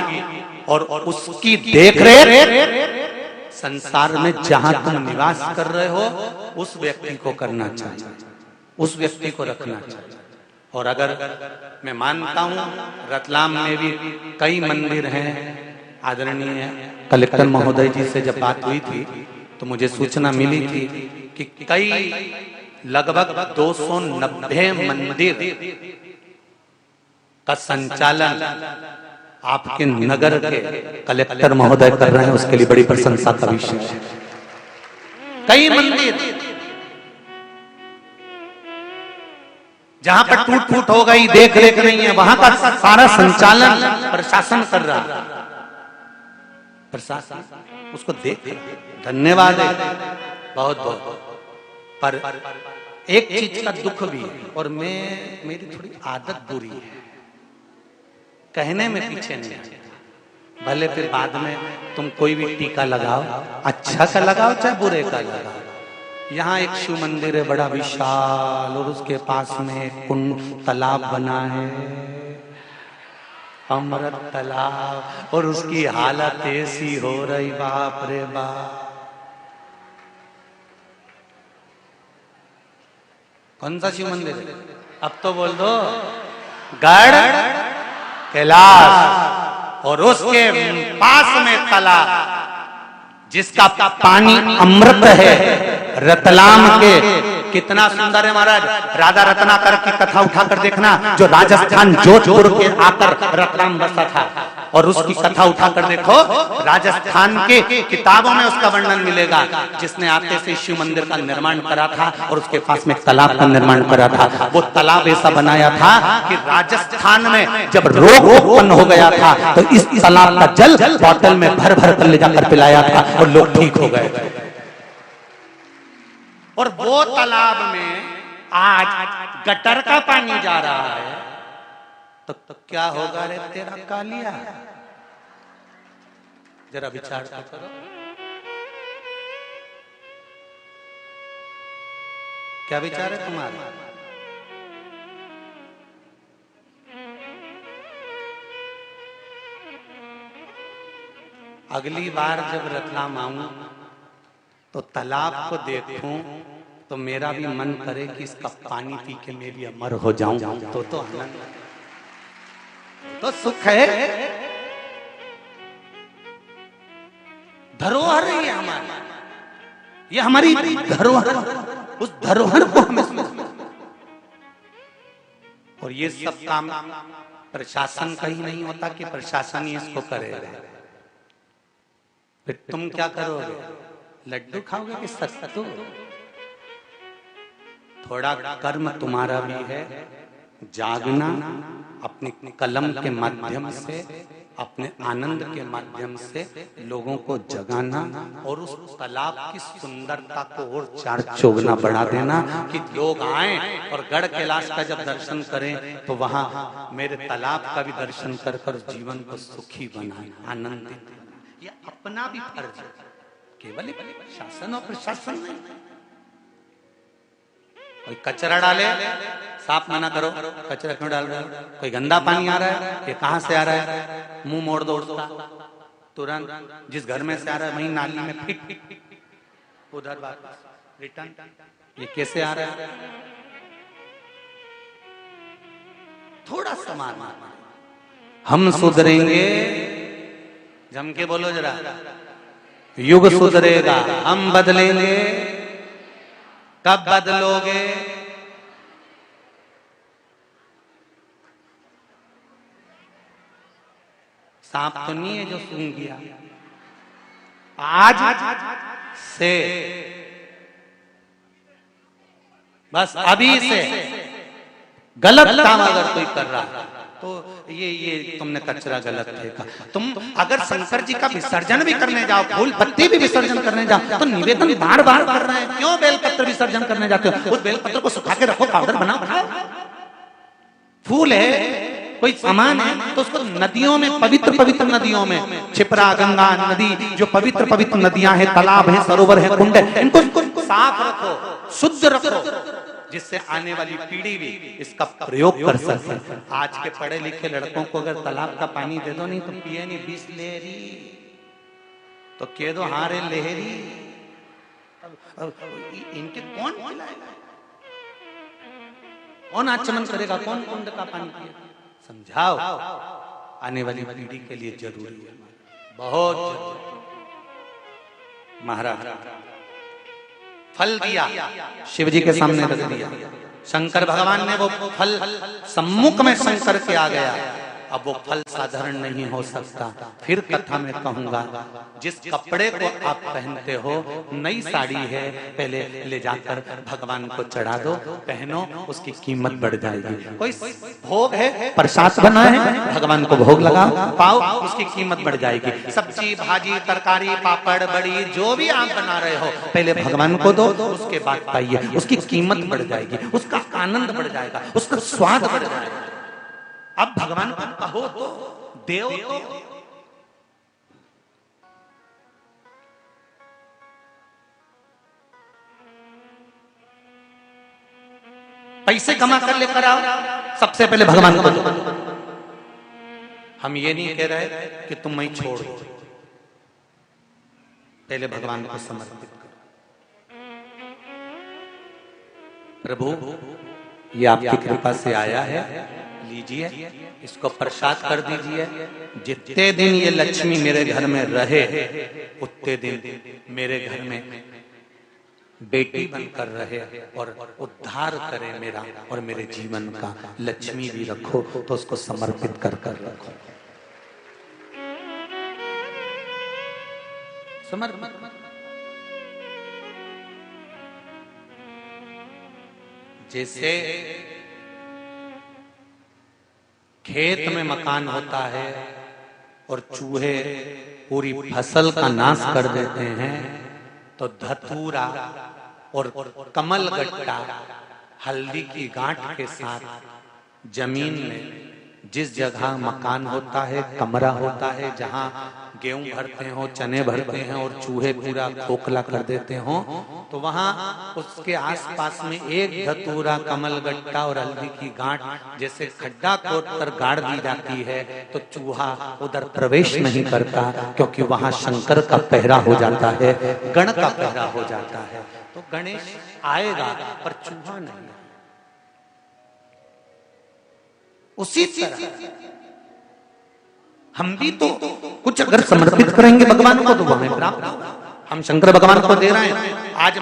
A: और उसकी देखरेख संसार में जहां तुम निवास कर रहे हो उस व्यक्ति को करना चाहिए, उस व्यक्ति को रखना चाहिए। और अगर मैं मानता हूं रतलाम में भी कई मंदिर हैं, आदरणीय कलेक्टर महोदय जी से जब बात हुई थी तो मुझे सूचना मिली थी कि कई लगभग 290 मंदिर का संचालन आपके नगर के कलेक्टर महोदय कर रहे हैं, उसके लिए बड़ी प्रशंसा का विषय है। कई मंदिर जहां पर टूट फूट हो गई, देख रेख नहीं है, वहां का सारा संचालन प्रशासन कर रहा है, प्रशासन उसको देख, धन्यवाद है बहुत बहुत। पर एक चीज का दुख भी है, और मेरी थोड़ी आदत बुरी है, कहने में पीछे नहीं आता, भले फिर बाद में तुम कोई भी टीका लगाओ, अच्छा का लगाओ चाहे बुरे का लगाओ। यहाँ एक शिव मंदिर है बड़ा विशाल, और उसके पास में कुंड तालाब बना है, अमृत तालाब, और उसकी हालत ऐसी हो रही, बाप रे बाप। कौन सा शिव मंदिर है? अब तो बोल दो, गढ़ कैलाश, और उसके पास में तालाब जिसका पानी अमृत है, रतलाम कितना सुंदर है महाराज। राधा रत्नाकर की कथा उठाकर देखना, जो राजस्थान जोधपुर के आकर रतलाम बसा था, और उसकी कथा उठाकर देखो। राजस्थान के किताबों में उसका वर्णन मिलेगा, जिसने आते से शिव मंदिर का निर्माण करा था और उसके पास में तालाब का निर्माण करा था। वो तालाब ऐसा बनाया था कि राजस्थान में जब रोग उत्पन्न हो गया था तो इस तालाब का जल बोतल में भर भर कर ले जाकर पिलाया था और लोग ठीक हो गए थे। और वो तालाब में आज गटर का पानी जा रहा है, तो क्या होगा रे तेरा कालिया? जरा विचार तो करो। क्या विचार है तुम्हारा? अगली बार जब रतलाम आऊं तो तालाब को देखूं तो मेरा भी मन करे कि इसका पानी पी के मैं भी अमर हो जाऊं, तो आनंद, तो सुख है। धरोहर है ये हमारी, ये हमारी धरोहर, उस धरोहर को हमें और ये सब काम प्रशासन का ही नहीं होता कि प्रशासन ही इसको करेगा। फिर तुम क्या करोगे? लड्डू खाओगे कि सत्तू? थोड़ा कर्म तुम्हारा भी है, जागना, अपने कलम के माध्यम से, अपने आनंद के माध्यम से लोगों को जगाना और उस तालाब की सुंदरता को और चार चौगुना बढ़ा देना कि लोग आए और गढ़ कैलाश का जब दर्शन करें तो वहां मेरे तालाब का भी दर्शन कर कर जीवन को सुखी बनाए, आनंदित। ये अपना भी फर्ज है, केवल शासन और प्रशासन नहीं। कोई कचरा डाले, साफ मना करो, कचरा क्यों डाल रहे हो? कोई गंदा पानी आ रहा है, ये कहां से आ रहा है? मुंह मोड़ दो उसका तुरंत। जिस घर में से आ रहा है वहीं नाली में फिट, उधर वापस रिटर्न। ये कैसे आ रहा है? थोड़ा समान हम सुधरेंगे, जम के बोलो जरा, युग सुधरेगा, हम बदलेंगे। कब बदलोगे? सांप तो नहीं है जो सूंघ गया, आज से, बस अभी से गलत काम अगर कोई कर रहा है तो ये तुमने कचरा गलत फेंका। तुम अगर शंकर जी का विसर्जन भी करने जाओ, फूल पत्ती भी विसर्जन करने जाओ, तो निवेदन बार बार कर रहे हैं, क्यों बेलपत्र विसर्जन करने जाते हो? उस बेलपत्र को सुखा के रखो, पाउडर बनाओ। फूल है, कोई सामान है, तो उसको नदियों में, पवित्र पवित्र नदियों में, क्षिप्रा, गंगा नदी, जो पवित्र पवित्र नदियां हैं, तालाब है, सरोवर है, कुंड है, इनको साफ रखो, शुद्ध रखो, जिससे आने वाली पीढ़ी भी इसका प्रयोग कर सके। आज के पढ़े लिखे लड़कों को अगर तालाब का पानी दे दो, नहीं तो पिए नहीं, बिसलेरी तो कह दो हारे लहरी। इनके कौन पिलाएगा? कौन आचमन करेगा? कौन कुंड का पानी पिएगा? समझाओ, आने वाली पीढ़ी के लिए जरूरी है, बहुत जरूरी। महाराज फल दिया, शिव जी के सामने रख दिया, शंकर भगवान ने वो फल सम्मुख में शंकर के आ गया। अब वो फल साधारण नहीं हो सकता। फिर कथा में कहूंगा, जिस कपड़े को आप पहनते हो, नई साड़ी है, पहले ले जाकर भगवान को चढ़ा दो, पहनो, उसकी कीमत बढ़ जाएगी। कोई भोग है, प्रसाद बना है, भगवान को भोग लगाओ, पाओ, उसकी कीमत बढ़ जाएगी। सब्जी, भाजी, तरकारी, पापड़, बड़ी, जो भी आप बना रहे हो, पहले भगवान को दो, उसके बाद पाइए, उसकी कीमत बढ़ जाएगी, उसका आनंद बढ़ जाएगा, उसका स्वाद बढ़ जाएगा। अब भगवान को कहो तो, देव तो। पैसे कमा कर लेकर आओ, सबसे पहले भगवान को दो। हम ये नहीं कह रहे कि तुम मैं छोड़ दो, पहले भगवान को समर्पित करो। प्रभु ये आपकी कृपा से आया है, लीजिए, इसको प्रसाद कर दीजिए। जितने दिन ये लक्ष्मी मेरे घर में रहे, उतने दिन मेरे घर में बेटी बनकर रहे और उद्धार करे मेरा और मेरे जीवन का। लक्ष्मी भी रखो तो उसको समर्पित कर कर रखो। समर्पित। जैसे खेत में मकान होता है और चूहे पूरी फसल का नाश कर देते हैं, तो धतूरा और कमल गट्टा हल्दी की गांठ के साथ जमीन में जिस जगह मकान होता है, कमरा होता है, जहां गेहूं भरते हो, चने भरते हैं और चूहे पूरा खोखला कर देते हो, तो वहां उसके आसपास में एक धतूरा, कमल गट्टा और हल्दी की गांठ जैसे खड्डा खोद कर गाड़ दी जाती है, तो चूहा उधर प्रवेश नहीं करता, क्योंकि वहां शंकर का पहरा हो जाता है, गण का पहरा हो जाता है। तो गणेश आएगा पर चूहा नहीं। उसी तरह हम भी तो कुछ अगर समर्पित करेंगे भगवान को तो हमें प्राप्त होगा। हम शंकर भगवान को दे रहे हैं। आज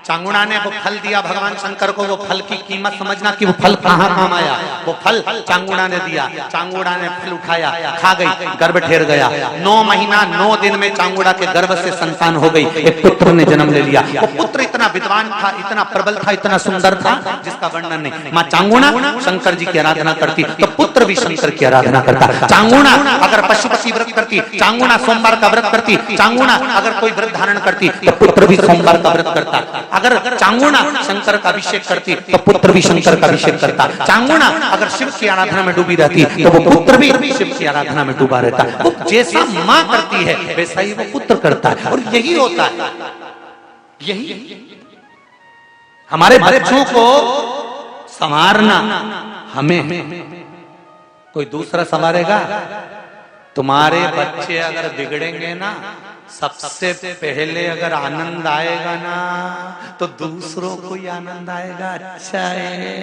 A: चांगुड़ा ने वो फल दिया भगवान शंकर को, वो फल की कीमत समझना कि वो फल कहाँ काम आया। वो फल चांगुड़ा ने दिया, चांगुड़ा ने फल उठाया, खा गई, गर्भ ठेर गया। 9 महीना 9 दिन में चांगुड़ा के गर्भ से संतान हो गई, एक पुत्र ने जन्म ले लिया। वो पुत्र इतना विद्वान था, इतना प्रबल था, इतना सुंदर था, जिसका वर्णन नहीं। माँ चांगुड़ा शंकर जी की आराधना करती तो पुत्र भी शंकर की आराधना करता। चांगुड़ा अगर पशुपति व्रत करती, चांगुड़ा सोमवार का व्रत करती, चांगुड़ा अगर कोई व्रत धारण करती तो पुत्र भी सोमवार का व्रत करता। अगर चांगुड़ा शंकर का अभिषेक करती तो पुत्र भी शंकर का अभिषेक करता। चांगुड़ा अगर शिव की आराधना में डूबी रहती तो वो पुत्र भी शिव की आराधना में डूबा रहता। वो जैसा माँ करती है वैसा ही वो पुत्र करता है। और यही होता है, यही हमारे बच्चों को संवारना हमें, कोई दूसरा संवारेगा? तुम्हारे बच्चे अगर बिगड़ेंगे ना, सबसे पहले अगर आनंद आएगा ना तो दूसरों को ही आनंद आएगा। अच्छा है।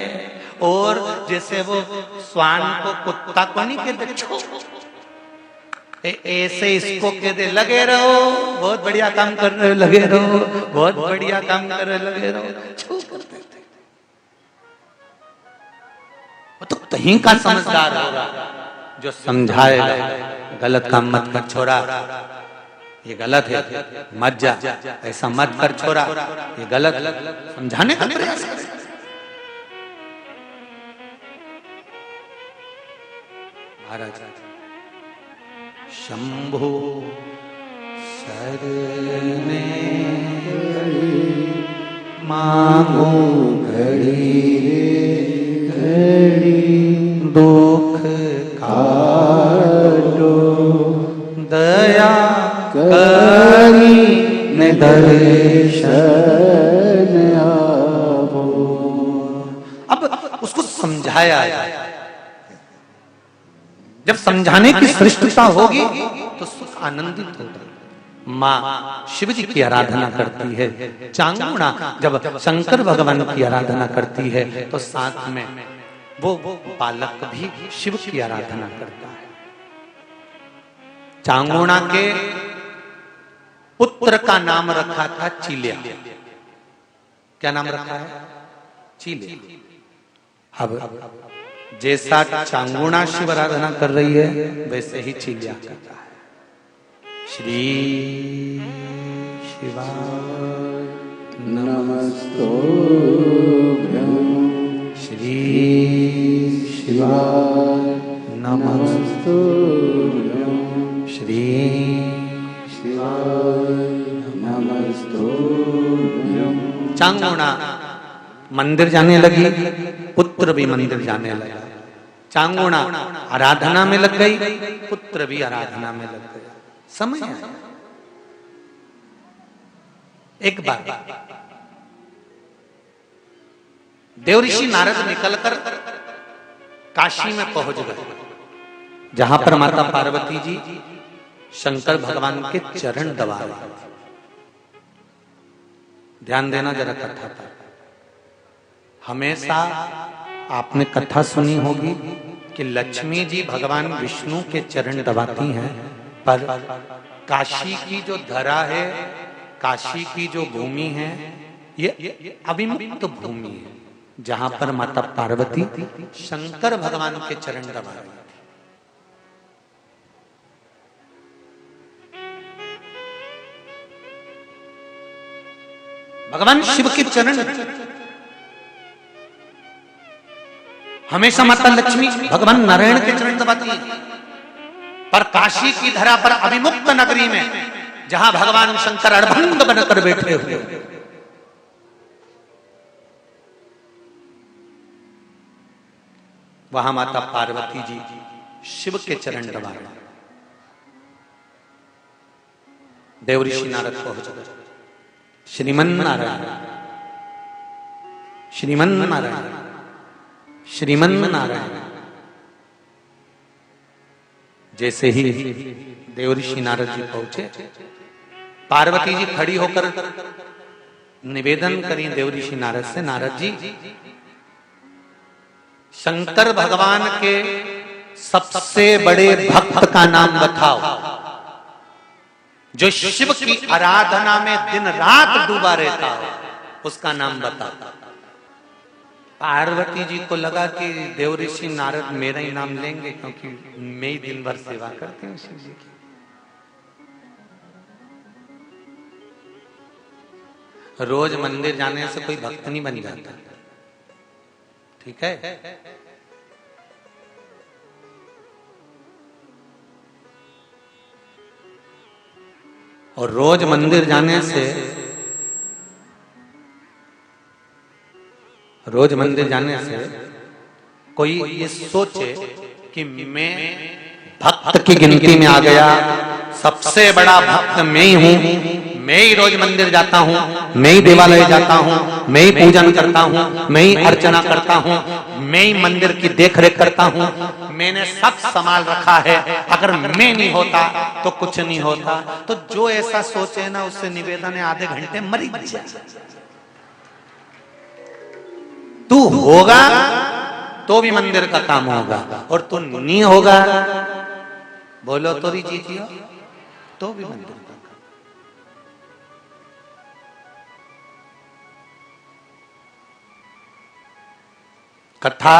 A: और जैसे वो स्वान को कुत्ता को नहीं कहते, ऐसे इसको कहते लगे रहो, बहुत बढ़िया काम कर रहे हो, लगे रहो, बहुत बढ़िया काम कर रहे हो, लगे रहो। वो तो कहीं का समझदार होगा जो समझाएगा, गलत काम मत कर छोरा, ये गलत है, मत जा, ऐसा मत कर छोरा, ये गलत, समझाने का प्रयास करें। महाराज शंभो शरणे मांगो घड़ी घड़ी, दुख काटो दया करी ने दर्शन आवो। अब उसको समझाया जाए। जब समझाने की श्रेष्ठता होगी तो सुख आनंदित होगा। माँ शिव जी की आराधना करती है, चांगुड़ा जब शंकर भगवान की आराधना करती है तो साथ में वो बालक भी शिव की आराधना करता है। चांगुड़ा के पुत्र का नाम रखा था चीलिया। क्या नाम रखा है? चीलिया। अब जैसा चांगुड़ा शिव आराधना कर रही है वैसे ही चीलिया करता है। श्री शिवाय नमस्तुभ्यं, श्री शिवाय नमस्तुभ्यं, श्री शिवाय नमस्तुभ्यं। चांगुड़ा मंदिर जाने लगी, पुत्र भी मंदिर जाने लगा। चांगुड़ा आराधना में लग गई, पुत्र भी आराधना में लग गया। समय आया। एक बार देवऋषि नारद निकलकर काशी में पहुंच गए, जहां पर माता पार्वती जी शंकर भगवान के चरण दबा रहे थे। ध्यान देना जरा कथा पर। हमेशा आपने कथा सुनी होगी कि लक्ष्मी जी भगवान विष्णु के चरण दबाती हैं, पर काशी की जो धरा है, काशी की जो भूमि है, ये अविमुक्त भूमि है जहां पर माता पार्वती शंकर भगवान के चरण दबा रही है। भगवान शिव के चरण, हमेशा माता लक्ष्मी भगवान नारायण के चरण दबाती है। पर काशी की धरा पर अविमुक्त नगरी में जहां भगवान शंकर अड़भंग बनकर बैठे हुए, वहां माता पार्वती जी शिव के चरण दबा रहे। देव ऋषि नारद पहुंच गए। श्रीमन नारायण, श्रीमन नारायण, श्रीमन नारायण। जैसे ही देव ऋषि नारद जी पहुंचे, पार्वती जी खड़ी होकर निवेदन करी देव ऋषि नारद से, नारद जी शंकर भगवान के सबसे बड़े भक्त का नाम बताओ जो शिव की आराधना में दिन रात डूबा रहता हो, उसका नाम बताओ। पार्वती जी को लगा कि देव ऋषि नारद मेरा ही नाम लेंगे, क्योंकि मैं ही दिन भर सेवा करती हूँ शिव जी की। रोज मंदिर जाने से कोई भक्त नहीं बन जाता, ठीक है। और रोज मंदिर जाने से, रोज मंदिर जाने से कोई ये सोचे कि मैं भक्त की गिनती में आ गया, सबसे बड़ा भक्त मैं ही हूं, मैं ही रोज मंदिर जाता हूं, मैं ही देवालय जाता हूं, मैं ही पूजन करता हूं, मैं ही अर्चना करता हूं, मैं ही मंदिर की देखरेख करता हूं, मैंने सब संभाल रखा है, अगर मैं नहीं होता तो कुछ नहीं होता। तो जो ऐसा सोचे ना, उससे निवेदन है आधे घंटे मरी जाए। तू होगा तो भी मंदिर का काम होगा, और तू नहीं होगा, बोलो तो जीतियो, तो भी मंदिर का काम। कथा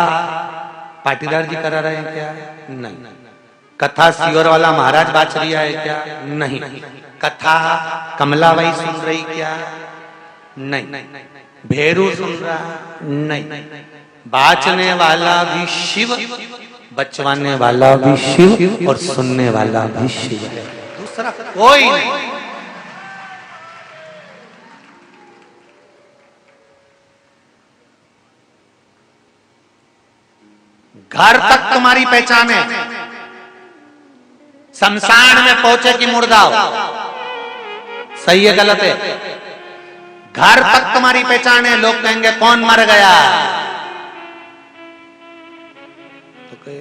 A: पाटीदार जी करा रहे हैं क्या? नहीं। कथा सियोर वाला महाराज बाच रिया है क्या? नहीं। कथा कमलाबाई सुन रही क्या? नहीं। भेरू सुन रहा? नहीं। बाचने वाला भी शिव, बचवाने वाला भी शिव, और सुनने वाला भी शिव है, दूसरा कोई नहीं। घर तक तुम्हारी पहचान है, शमशान में पहुंचे कि मुर्दा हो, सही है गलत है? घर तक तुम्हारी पहचान है, लोग कहेंगे कौन मर गया, तो कहे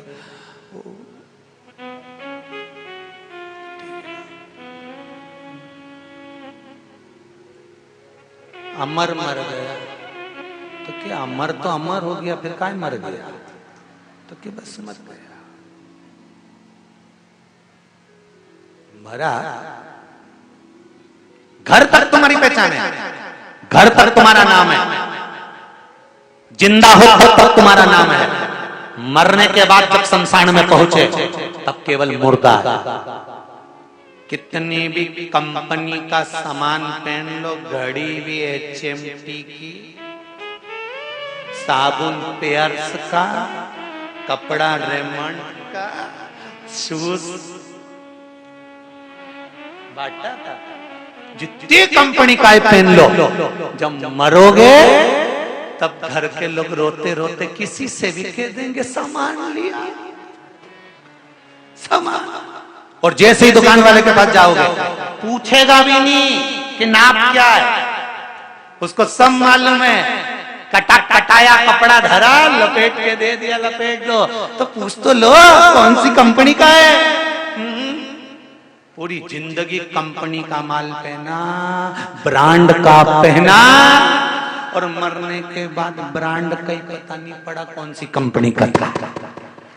A: अमर मर गया, तो क्या अमर तो अमर हो गया, फिर काय मर गया, तो क्या बस मर गया, मरा। घर तक तुम्हारी पहचान है, घर तक तुम्हारा नाम है, जिंदा हो तब तुम्हारा नाम है, मरने के बाद जब शमशान में पहुंचे तब केवल मुर्दा है। कितनी भी कंपनी का सामान पहन लो, घड़ी भी HMT की, साबुन पेयर्स का, कपड़ा रेमंड का, शूज बाटा था, जितनी कंपनी का पहन लो, जब मरोगे तब घर के लोग रोते रोते किसी से भी कह देंगे सामान लिया, सामान। और जैसे ही दुकान वाले के पास जाओगे, पूछेगा भी नहीं कि नाप क्या है, उसको सब मालूम है, कटाया कपड़ा धरा, लपेट के दे दिया, लपेट दो, तो पूछ तो लो कौन सी कंपनी का है। पूरी जिंदगी कंपनी का माल पहना, ब्रांड का पहना, और मरने के बाद ब्रांड का ही पता नहीं पड़ा कौन सी कंपनी का था,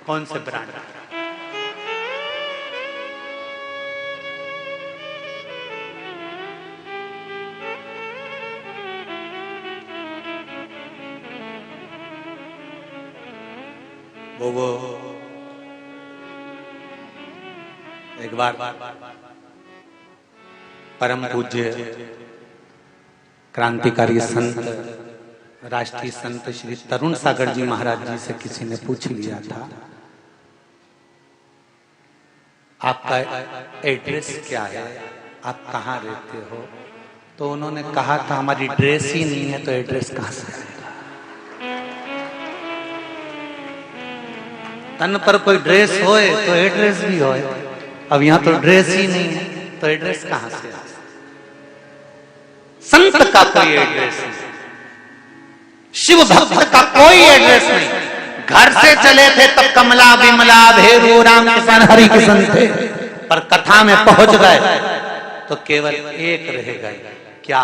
A: कौन से ब्रांड। वो एक बार परम पूज्य क्रांतिकारी संत, राष्ट्रीय संत श्री तरुण सागर जी महाराज जी से किसी ने पूछ लिया था, आपका एड्रेस क्या है, आप कहाँ रहते हो? तो उन्होंने कहा था हमारी ड्रेस ही नहीं है तो एड्रेस कहाँ से आएगा? तन पर कोई ड्रेस होए तो एड्रेस भी होए, अब यहाँ तो ड्रेस ही नहीं है तो एड्रेस कहाँ से आएगा? संत का कोई एड्रेस नहीं, शिव भक्त का कोई एड्रेस नहीं। घर से चले थे तब कमला बिमला भेरू राम किशन हरि किशन थे, पर कथा में पहुंच गए तो केवल एक रह गए, क्या?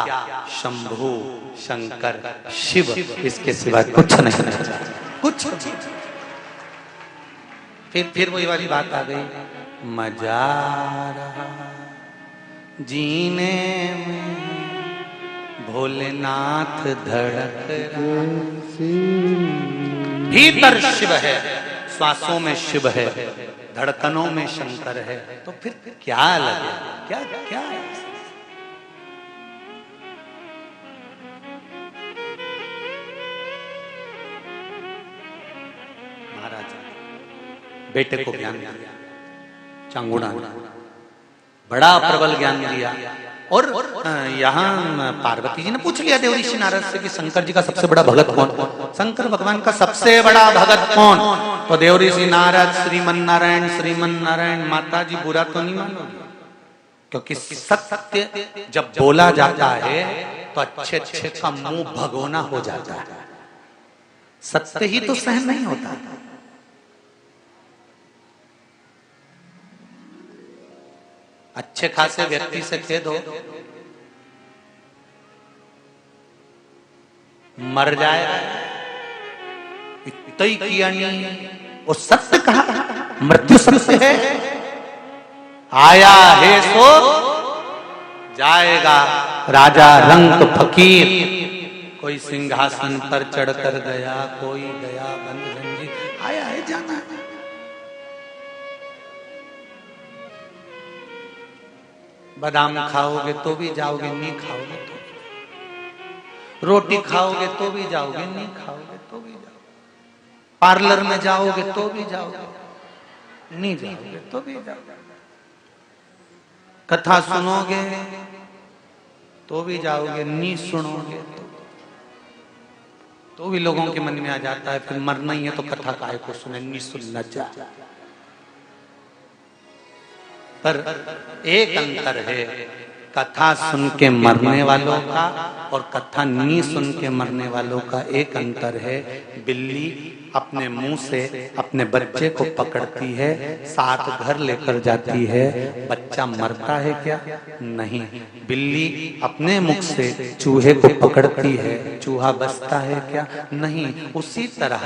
A: शंभु शंकर शिव, इसके सिवा कुछ नहीं, कुछ। फिर वही वाली बात आ गई, मजा रहा जीने में भोलेनाथ धड़क रहा, भीतर शिव है, श्वासों में शिव है, धड़कनों में शंकर है, तो फिर क्या लगे? क्या क्या है? महाराज बेटे को ज्ञान दिया, चांगुड़ा बड़ा प्रबल ज्ञान दिया। और यहाँ पार्वती जी ने पूछ लिया देव ऋषि नारद से कि शंकर जी का सबसे बड़ा भगत कौन? शंकर भगवान का सबसे बड़ा भगत कौन? तो देव ऋषि नारद श्रीमन नारायण। माता जी बुरा तो नहीं मानोगी, क्योंकि सत्य जब बोला जाता है तो अच्छे अच्छे का मुंह भगोना हो जाता है, सत्य ही तो सहन नहीं होता। अच्छे खासे व्यक्ति से खेद हो, मर जाए, इतना ही किया नहीं, वो सत्य कहा, मृत्यु सत्य है, आया है सो जाएगा। राजा रंग फकीर, कोई सिंहासन पर चढ़कर गया, कोई गया बंद रंगी, आया है जाना है। बादाम खाओगे तो भी जाओगे, नहीं खाओगे तो, रोटी खाओगे तो भी जाओगे, नहीं खाओगे तो भी जाओगे, पार्लर में जाओगे तो भी जाओगे, नहीं जाओगे तो भी जाओगे, कथा सुनोगे तो भी जाओगे, नहीं सुनोगे तो भी लोगों के मन में आ जाता है फिर मरना ही है तो कथा काहे को सुने, नहीं सुनना चाहिए। पर एक अंतर है कथा सुन के मरने वालों का और कथा नहीं सुन के मरने वालों का। एक अंतर है, बिल्ली अपने मुंह से अपने बच्चे को पकड़ती है, साथ घर लेकर जाती है, बच्चा मरता है क्या? नहीं। बिल्ली अपने मुख से चूहे को पकड़ती है, चूहा बचता है क्या? नहीं। उसी तरह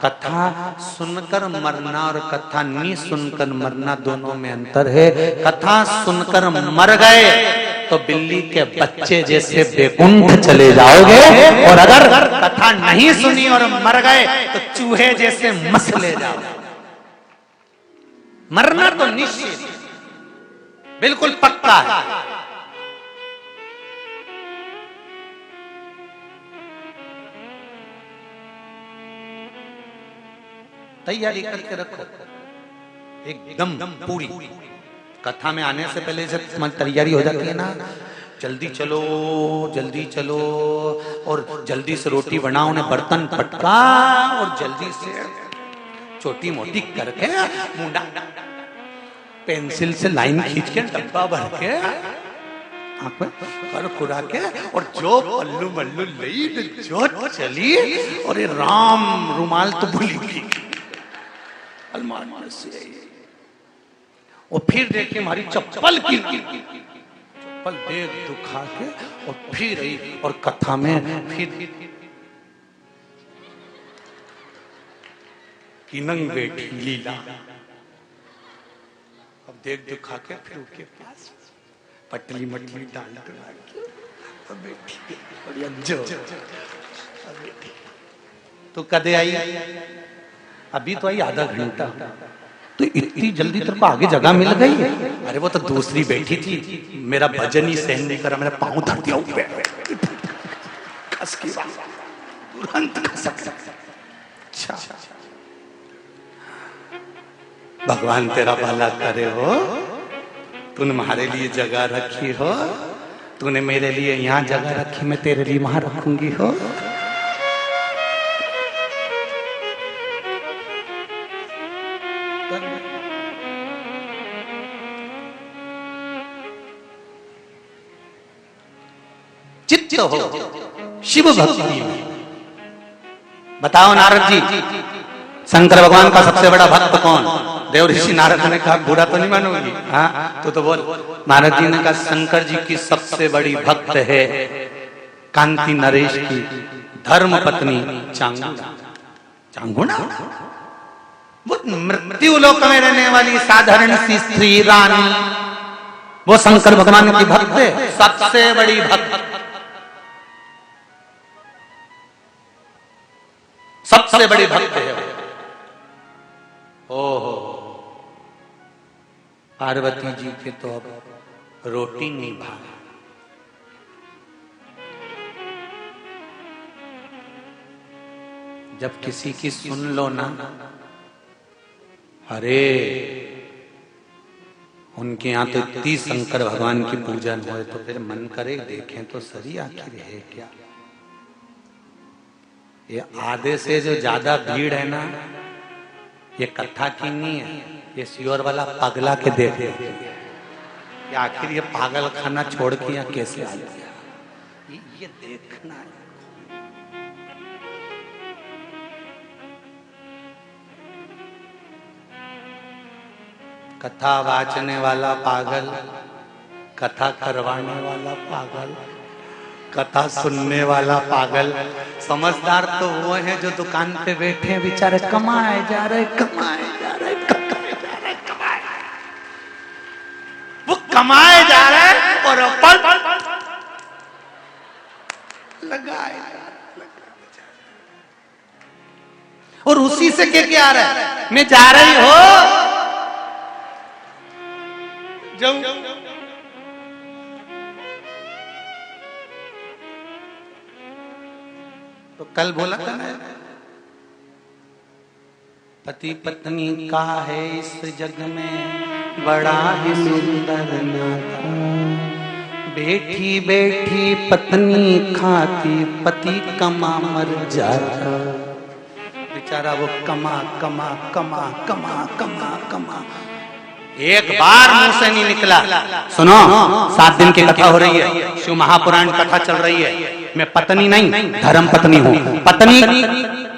A: कथा सुनकर मरना और कथा नहीं सुनकर मरना, दोनों में अंतर है। कथा सुनकर मर गए तो बिल्ली के बच्चे जैसे बेकुंठ चले जाओगे, और अगर कथा नहीं सुनी और मर गए तो चूहे जैसे मसले जाओगे। मरना तो निश्चित बिल्कुल पक्का है। तैयारी करके रखो एकदम पूरी। कथा में आने से पहले से तुम्हारी तैयारी हो जाती है ना, जल्दी चलो और जल्दी से रोटी बनाओ, ने बर्तन पटका और जल्दी से छोटी मोटी करके मुंडा पेंसिल से लाइन खींच के डब्बा भर के कर खुरा के और जो पल्लू मल्लू लई जो चली, और ये राम रुमाल तो भूली गई अलमारी से। और फिर देखिए हमारी चप्पल की चप्पल देख दुखा के और फिर आई, और कथा में फिर किनंग बैठी लीला, अब देख दुखा के फिर उसके पास पटली मटली डाल के बैठी और जो तो कदे आई अभी तो आई आधा घंटा, तो इतनी जल्दी तेरे को आगे जगह मिल गई? अरे वो तो दूसरी बैठी थी, मेरा भजन ही सहन नहीं करा, मेरा पाँव धर दिया तुरंत। अच्छा, भगवान तेरा भला करे हो, तूने हमारे लिए जगह रखी हो, तूने मेरे लिए यहाँ जगह रखी, मैं तेरे लिए वहां रखूंगी हो। चित्त हो शिव भक्ति में। बताओ नारद जी, शंकर भगवान का सबसे बड़ा भक्त कौन? देव ऋषि नारद ने कहा, बुरा तो नहीं मानोगी? हाँ तो बोल। नारद जी ने कहा, शंकर जी की सबसे बड़ी भक्त है कांति नरेश की धर्म पत्नी चांगुना। चांगुना वो मृत्यु लोक में रहने वाली साधारण सी स्त्री रानी, वो शंकर भगवान की भक्त है, सबसे बड़ी भक्त, सबसे बड़ी भक्त है। ओहो, पार्वती जी के तो अब रोटी नहीं भागा। जब किसी की सुन लो ना, अरे उनके यहाँ तो इतनी शंकर भगवान की पूजन हो तो फिर मन करे देखें तो सही आखिर है क्या। ये आधे से जो ज्यादा भीड़ है ना, ये कथा की नहीं है, ये सियोर वाला पगला के देख ये आखिर ये पागल खाना छोड़ के यहाँ कैसे आ गया, ये देखना है। कथा वाचने वाला पागल, कथा करवाने वाला पागल, कथा सुनने वाला पागल। समझदार तो वो है जो दुकान पे बैठे हैं बेचारे, कमाए जा रहे, कमाए जा रहे, कमाए जा रहे, कमाए, वो कमाए जा रहे और लगाए, और उसी से क्या आ रहा है, मैं जा रही हो तो कल बोला था ना, पति पत्नी का है इस जग में बड़ा ही सुंदर नाता, बैठी बैठी पत्नी खाती पति कमा मर जाता। बेचारा वो कमा कमा कमा कमा कमा कमा, एक बार मुंह से नहीं निकला। सुनो, 7 दिन की कथा हो रही है, शिव महापुराण कथा चल रही है। मैं पत्नी नहीं धर्म पत्नी हूँ। पत्नी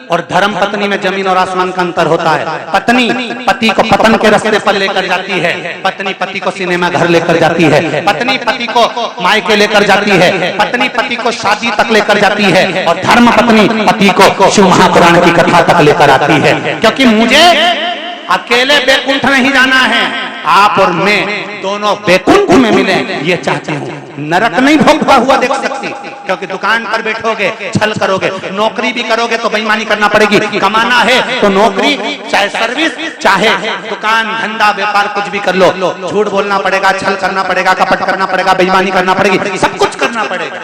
A: और धर्म पत्नी में जमीन और आसमान का अंतर होता है। पत्नी पति को पतन के रास्ते पर लेकर जाती है, पत्नी पति को सिनेमा घर लेकर जाती है, पत्नी पति को मायके लेकर जाती है, पत्नी पति को शादी तक लेकर जाती है, और धर्म पत्नी पति को शिव महापुराण की कथा तक लेकर आती है। क्योंकि मुझे अकेले बैकुंठ नहीं जाना है, आप और मैं दोनों बैकुंठ में मिले, ये चाहती हूँ। नरक नहीं भोगता हुआ देख सकती, क्योंकि दुकान पर बैठोगे छल करोगे, नौकरी भी करोगे तो बेईमानी करना पड़ेगी। कमाना है तो नौकरी, चाहे सर्विस, चाहे दुकान धंधा व्यापार, कुछ भी कर लो, झूठ बोलना पड़ेगा, छल करना पड़ेगा, कपट करना पड़ेगा, बेईमानी करना पड़ेगी, सब कुछ करना पड़ेगा।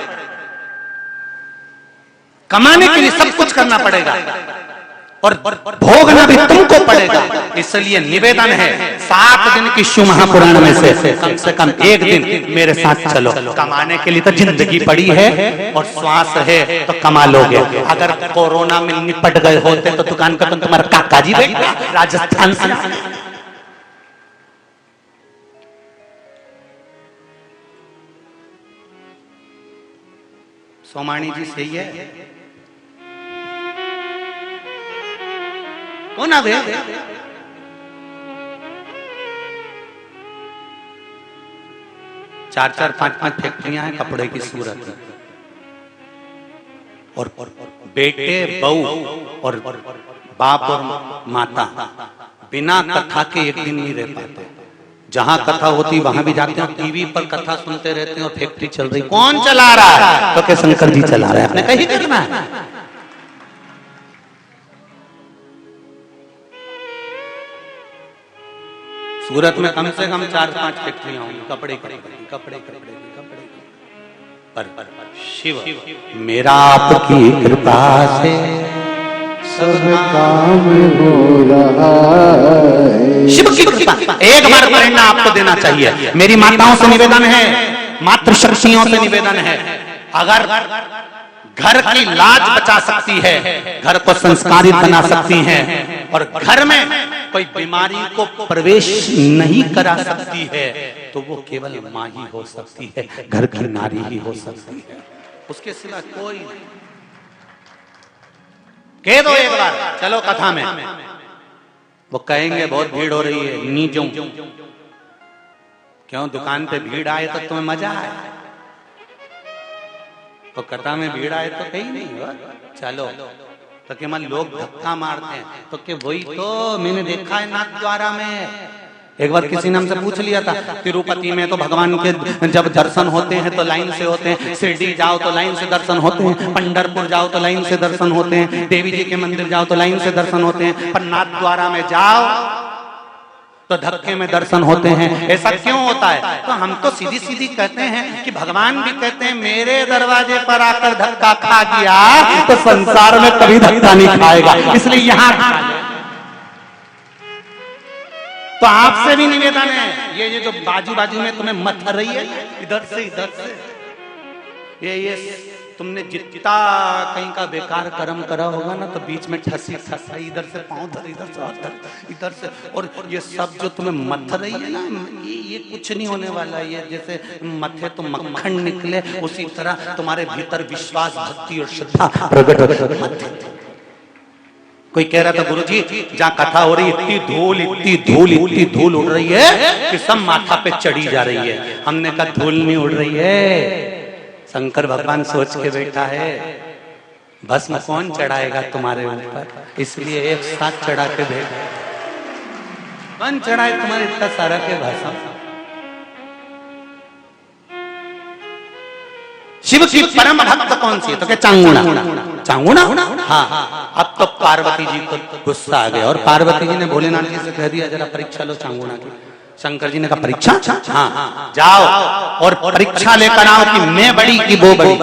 A: कमाने के लिए सब कुछ करना पड़ेगा और भोगना भी तुमको पड़ेगा। इसलिए निवेदन है, 7 दिन की शिव महापुराण में से कम 1 दिन मेरे साथ चलो। कमाने के लिए तो जिंदगी पड़ी है और श्वास है तो कमा लोगे। अगर कोरोना में निपट गए होते तो दुकान का तुम्हारा काका जी बैठा राजस्थान से। सोमानी जी सही है, कौन आ गया? 4-4, 5-5 फैक्ट्रियां हैं कपड़े की सूरत में, और बेटे बहू और बाप और माता बिना कथा के एक दिन नहीं रह पाते। जहां कथा होती वहां भी जाते हैं, टीवी पर कथा सुनते रहते हैं और फैक्ट्री चल रही, कौन चला रहा है? तो क्या शंकर जी चला रहे हैं, आपने कहीं करना है। सूरत में कम से कम 4-5 फैक्ट्रियां होंगी कपड़े कपड़े पर शिव मेरा आपकी कृपा से
B: सब काम हो रहा है।
A: शिव की कृपा एक बार प्रेरणा आपको देना चाहिए। मेरी माताओं से निवेदन है, मातृशक्तियों से निवेदन है, अगर घर की लाज बचा सकती है, घर को संस्कारित बना सकती हैं और घर में कोई बीमारी को प्रवेश नहीं करा सकती है तो वो केवल माँ ही हो सकती है, घर की नारी ही हो सकती है, उसके सिवा कोई नहीं। कह दो एक बार, चलो कथा में। वो कहेंगे बहुत भीड़ हो रही है, नीचों क्यों दुकान पे भीड़ आए तो तुम्हें मजा आए, तो कथा में भीड़ आए तो कहीं नहीं हो। चलो तो केवल लोग धक्का मारते हैं तो कि वही तो मैंने देखा है नाथ द्वारा में। एक बार किसी ने हमसे पूछ लिया था, तिरुपति में तो भगवान के जब दर्शन होते हैं तो लाइन से होते हैं, शिरडी जाओ तो लाइन से दर्शन होते हैं, पंढरपुर जाओ तो लाइन से दर्शन होते हैं, देवी जी के मंदिर जाओ तो लाइन से दर्शन होते हैं, पर नाथ द्वारा में जाओ तो धक्के में दर्शन होते हैं। ऐसा क्यों होता है? तो हम तो सीधी सीधी कहते हैं कि भगवान भी कहते हैं मेरे दरवाजे पर आकर धक्का खा गया तो संसार में कभी धक्का नहीं खाएगा, इसलिए यहाँ तो आपसे भी निवेदन है, ये जो बाजू बाजू में तुम्हें मत रही है इधर से ये तुमने जितना कहीं का बेकार कर्म करा होगा ना तो बीच में ठसी इधर से पांव धर, इधर से और ये सब जो तुम्हें मथ रही है ना, ये कुछ नहीं होने वाला। ये जैसे मथे तो मक्खन निकले उसी तरह तुम्हारे भीतर विश्वास, भक्ति और श्रद्धा प्रकट। कोई कह रहा था गुरुजी जहाँ कथा हो रही इतनी धूल उड़ रही है कि सब माथा पे चढ़ी जा रही है। हमने कहा धूल नहीं उड़ रही है, शंकर भगवान सोच के बैठा है भस्म कौन चढ़ाएगा तुम्हारे ऊपर, इसलिए एक साथ चढ़ा के दे। कौन चढ़ाए तुम्हारे इतना सारा के भस्म? शिव की परम भक्त कौन सी है? तो क्या चांगुना। हाँ, अब तो पार्वती जी को गुस्सा आ गया और पार्वती जी ने भोलेनाथ जी से कह दिया जरा परीक्षा लो चांगुना की। शंकर जी ने कहा परीक्षा? हाँ, जाओ और परीक्षा लेकर आओ कि मैं बड़ी कि वो बड़ी।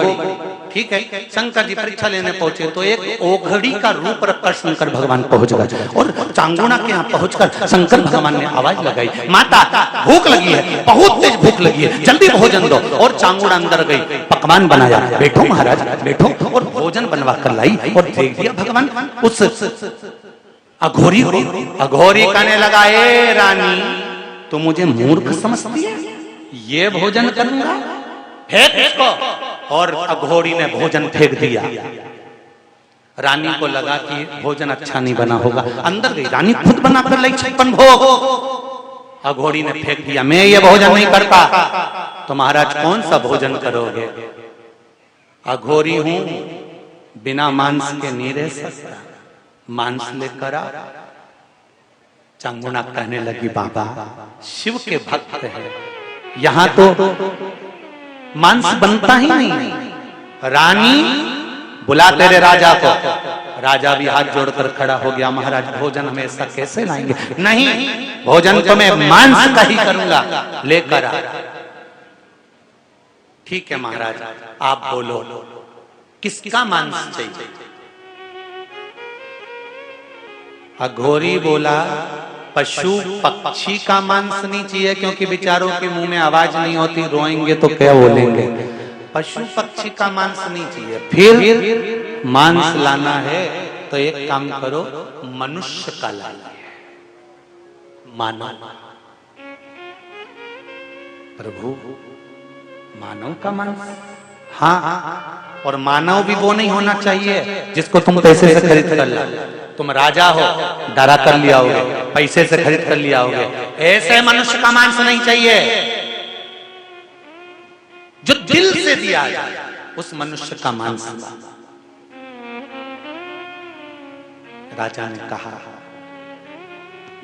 A: ठीक है, शंकर जी परीक्षा लेने पहुंचे तो एक ओघड़ी का रूप रखकर शंकर भगवान पहुंच गए और चांगुना के यहाँ पहुंचकर शंकर भगवान ने आवाज लगाई, माता भूख लगी है, बहुत तेज भूख लगी है, जल्दी भोजन दो। और चांगुना अंदर गई, पकवान बनाया, बैठो महाराज बैठो, और भोजन बनवा कर लाई और देख दिया भगवान उस अघोरी कहने लगा, ए रानी तो मुझे मूर्ख समझती है, ये भोजन करूंगा, फेंक इसको। और अघोरी ने भोजन फेंक दिया। रानी को लगा कि भोजन अच्छा नहीं बना होगा, अंदर गई, रानी खुद बना कर लाई 56 भोग। अघोरी ने फेंक दिया, मैं ये भोजन नहीं करता। तो महाराज कौन सा भोजन करोगे? अघोरी हूं, बिना मांस के नहीं रह सकता, मांस लेकर आ। चांगुना कहने लगी, बाबा शिव के भक्त है, यहां तो मांस बनता ही नहीं। रानी बुला तेरे राजा को। राजा भी हाथ जोड़कर खड़ा हो गया, महाराज भोजन हमेशा कैसे लाएंगे? नहीं, भोजन तो मैं मांस का ही करूंगा, लेकर आ। ठीक है महाराज, आप बोलो किसका मांस चाहिए? अघोरी बोला, पशु पक्षी का मांस नहीं चाहिए, क्योंकि बेचारों के मुंह में आवाज नहीं होती, रोएंगे तो क्या बोलेंगे। पशु पक्षी का मांस नहीं चाहिए, फिर मांस लाना है तो एक काम करो, मनुष्य का लाना है, मानव। प्रभु मानव का मांस? हाँ, और मानव भी वो नहीं होना चाहिए जिसको तुम पैसे से खरीद कर ला। तुम राजा हो, डरा कर लिया होगे, पैसे से खरीद कर लिया होगे, ऐसे मनुष्य का मांस नहीं चाहिए। जो दिल से दिया जाए उस मनुष्य का मांस। राजा ने कहा,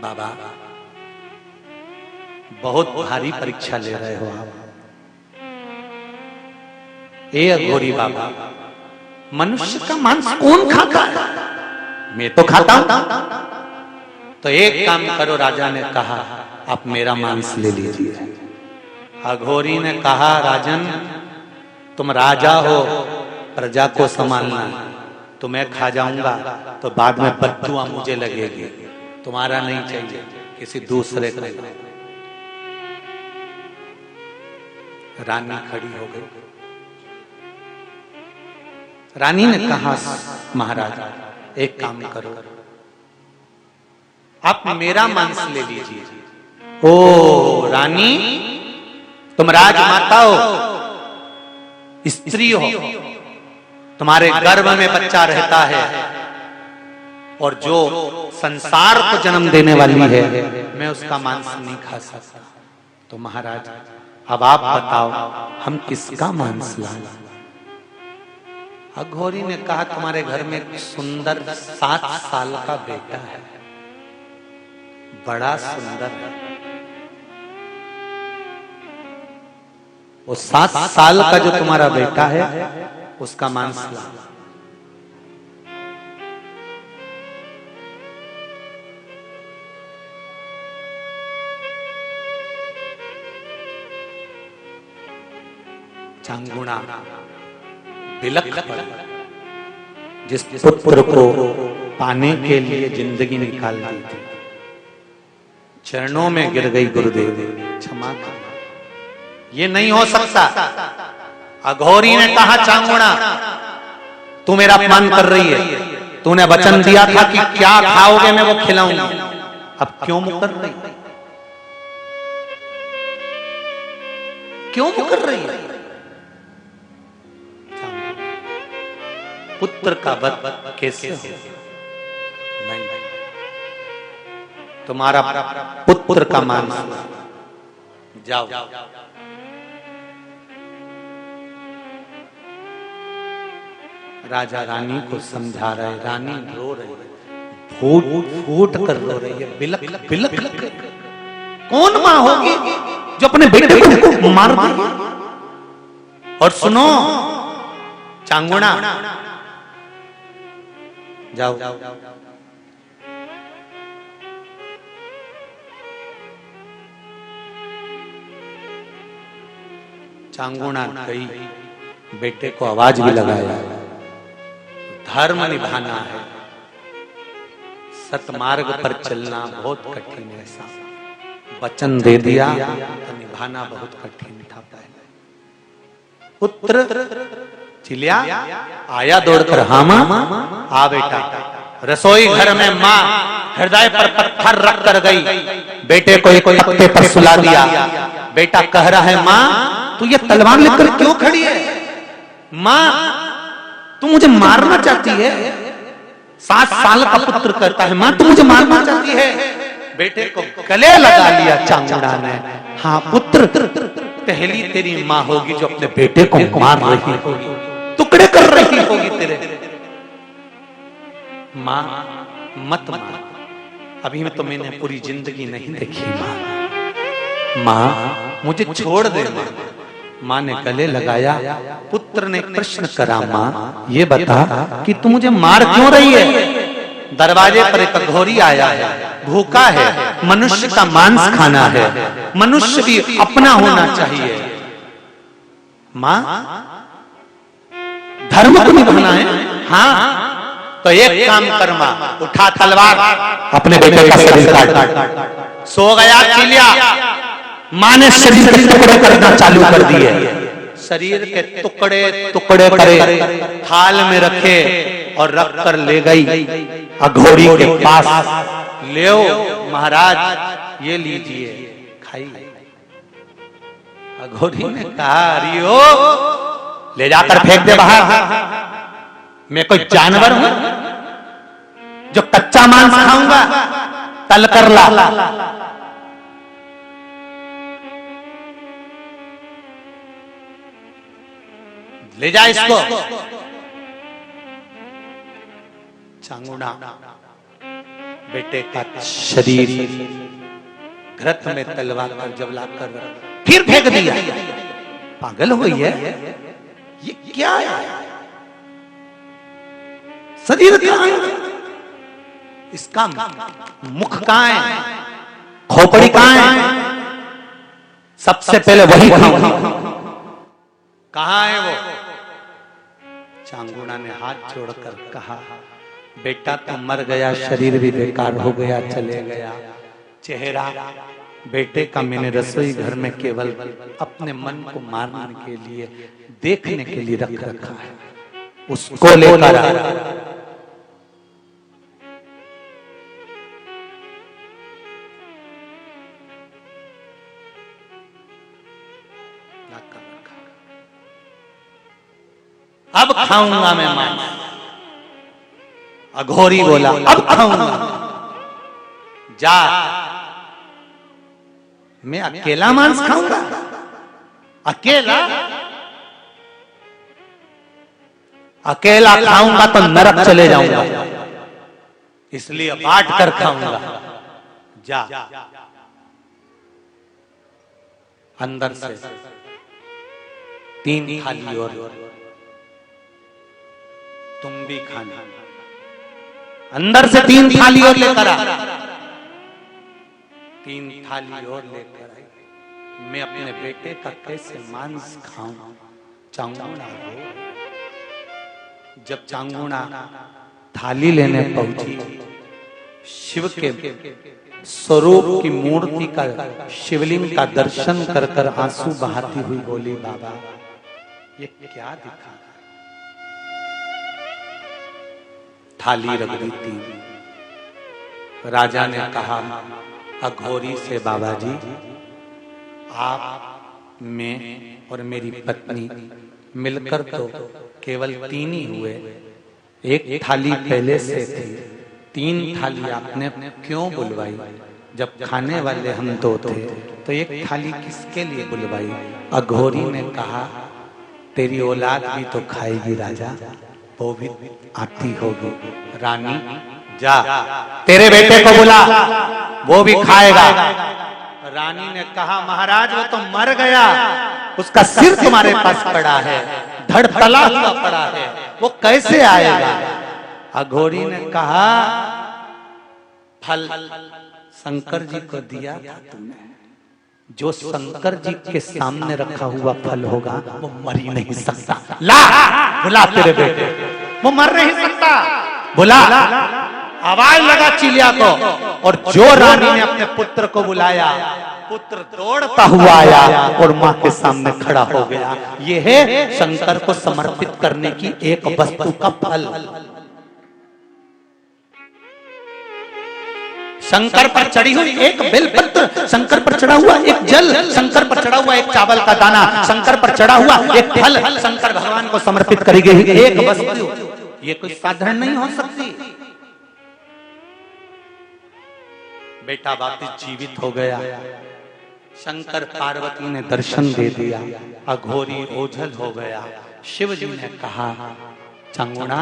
A: बाबा बहुत भारी परीक्षा ले रहे हो आप। ए अघोरी बाबा, मनुष्य का मांस कौन खाता है? मैं तो खाता हूं। तो एक काम करो, राजा ने कहा, आप मेरा मांस ले लीजिए। अघोरी ने कहा राजन तुम राजा हो, प्रजा को संभालना, तुम्हें खा जाऊंगा तो बाद में बद्दुआ मुझे लगेगी, तुम्हारा नहीं चाहिए, किसी दूसरे का। रानी खड़ी हो गई। रानी ने कहा महाराज एक काम करो, आप मेरा मांस ले लीजिए। ओ रानी, तुम राजमाता हो, स्त्री हो, तुम्हारे गर्भ में बच्चा रहता है और जो संसार को जन्म देने वाली है, मैं उसका मांस नहीं खा सकता। तो महाराज अब आप बताओ हम किसका मांस लाएं? अघोरी ने कहा तुम्हारे घर में एक सुंदर 7 साल का बेटा है, बड़ा सुंदर है, वो 7 साल का जो तुम्हारा बेटा है उसका मांस ला। चांगुणा बिलख पड़ा, जिस पुत्र को पाने के लिए जिंदगी निकाल दी थी, चरणों में गिर गई गुरुदेव, क्षमा कर, ये नहीं हो सकता। अघोरी ने कहा चांगुणा तू मेरा अपमान कर रही है, तूने वचन दिया था कि क्या खाओगे मैं वो खिलाऊंगी, अब क्यों मुकर रही, क्यों मुकर रही है? पुत्र का वध कैसे हो? नहीं, तुम्हारा पुत्र का मांस जाओ। राजा रानी को समझा रहे, रानी रो रही है, फूट फूट कर रो रही है, बिलख बिलख। कौन मां होगी जो अपने बेटे को मार दे? और सुनो चांगुणा, जाओ चांगुणा गई, बेटे को आवाज भी लगाया, धर्म निभाना है, सतमार्ग पर चलना बहुत कठिन है, वचन दे दिया तो निभाना बहुत कठिन था। पहले पुत्र चिल्ला आया दौड़कर, हाँ मां आ बेटा। रसोई घर में मां हृदय पर पत्थर रख कर गई, बेटे को एक तख्ते पर सुला दिया। बेटा कह रहा है मां तू ये तलवार लेकर क्यों खड़ी है? मां तू मुझे मारना चाहती है? 7 साल का पुत्र कहता है मां तू मुझे मारना चाहती है? बेटे को गले लगा लिया चांगुणा ने। हाँ पुत्र, पहली तेरी मां होगी जो अपने बेटे को मार रही होगी, टुकड़े कर रही होगी तेरे। मां मत मार, अभी में तो मैंने पूरी जिंदगी नहीं देखी मां, मां मुझे छोड़ दे। मां ने गले लगाया। पुत्र ने प्रश्न करा, मां ये बता कि तू मुझे मार क्यों रही है? दरवाजे पर एक अघोरी आया है, भूखा है, मनुष्य का मांस खाना है, मनुष्य भी अपना होना चाहिए। मां धर्म को निभाना है। हाँ तो एक काम कर मां, उठा तलवार, अपने बेटे का शरीर काट। सो गया चिल्ला, मां ने शरीर के टुकड़े करना चालू कर दिए। शरीर के टुकड़े टुकड़े करे, थाल में रखे और रख कर ले गई अघोरी के पास। ले महाराज ये लीजिए खाइए। अघोरी ने कहा अरियो ले जाकर फेंक दे बाहर, मैं कोई जानवर हूं जो कच्चा मांस खाऊंगा? तल कर ला। ले जा इसको। चांगुणा बेटे का शरीर घृत में तलवा कर जब लाकर फिर फेंक दिया। पागल हुई है ये, क्या है? शरीर कहां है? इसका मुख कहां है? खोपड़ी कहां है? सबसे पहले वही खाऊंगा। कहाँ है वो? चांगुड़ा ने हाथ जोड़कर कहा, बेटा तो मर गया, शरीर भी बेकार हो गया, चले गया। चेहरा बेटे का मैंने रसोई घर में केवल अपने मन को मारने के लिए, देखने के लिए रख रखा है, उसको लेकर आया। अब खाऊंगा मैं मांस। अघोरी बोला, अब खाऊंगा। जा, मैं अकेला मांस खाऊंगा? अकेला? अकेला खाऊंगा तो नरक चले जाऊंगा, इसलिए बांट कर खाऊंगा। जा। अंदर से 3 थाली और तुम भी खाना। अंदर से 3 थाली और लेकर आ। 3 थाली और लेकर आई। मैं अपने बेटे का कैसे मांस खाऊं? चांगुड़ा हो। जब चांगुड़ा थाली लेने पहुंची, शिव के स्वरूप की मूर्ति का, शिवलिंग का दर्शन कर कर आंसू बहाती हुई बोली, बाबा ये क्या दिखा? थाली रख दी थी। राजा ने कहा अघोरी से, बाबा जी आप, मैं और मेरी पत्नी मिलकर तो केवल 3 ही हुए। एक थाली पहले से थी, 3 थाली आपने क्यों बुलवाई? जब खाने वाले हम 2 थे तो एक थाली किसके लिए बुलवाई? अघोरी ने कहा तेरी औलाद भी तो खाएगी राजा, वो भी आती होगी। रानी जा, तेरे बेटे को बुला, वो भी खाएगा। रानी ने कहा महाराज वो तो मर गया, उसका सिर तुम्हारे पास पड़ा है, धड़ तला हुआ पड़ा है, वो कैसे आएगा? अघोरी ने कहा फल शंकर जी को दिया था तुमने, जो शंकर जी के सामने रखा हुआ फल होगा वो मर ही नहीं सकता। ला, बुला तेरे बेटे, वो मर नहीं सकता, बुला। आवाज लगा चिलिया को, और जो रानी ने अपने पुत्र को बुलाया, पुत्र दौड़ता हुआ आया और मां के सामने खड़ा हो गया। ये है शंकर को समर्पित करने की एक वस्तु का फल। शंकर पर चढ़ी हुई एक बेलपत्र, शंकर पर चढ़ा हुआ एक जल, शंकर पर चढ़ा हुआ एक चावल का दाना, शंकर पर चढ़ा हुआ एक फल, शंकर भगवान को समर्पित करी गई एक वस्तु, ये कोई साधारण नहीं हो सकती। बेटा वापिस जीवित हो गया। शंकर पार्वती ने दर्शन दे दिया, अघोरी ओझल हो गया। शिव जी ने कहा चांगुड़ा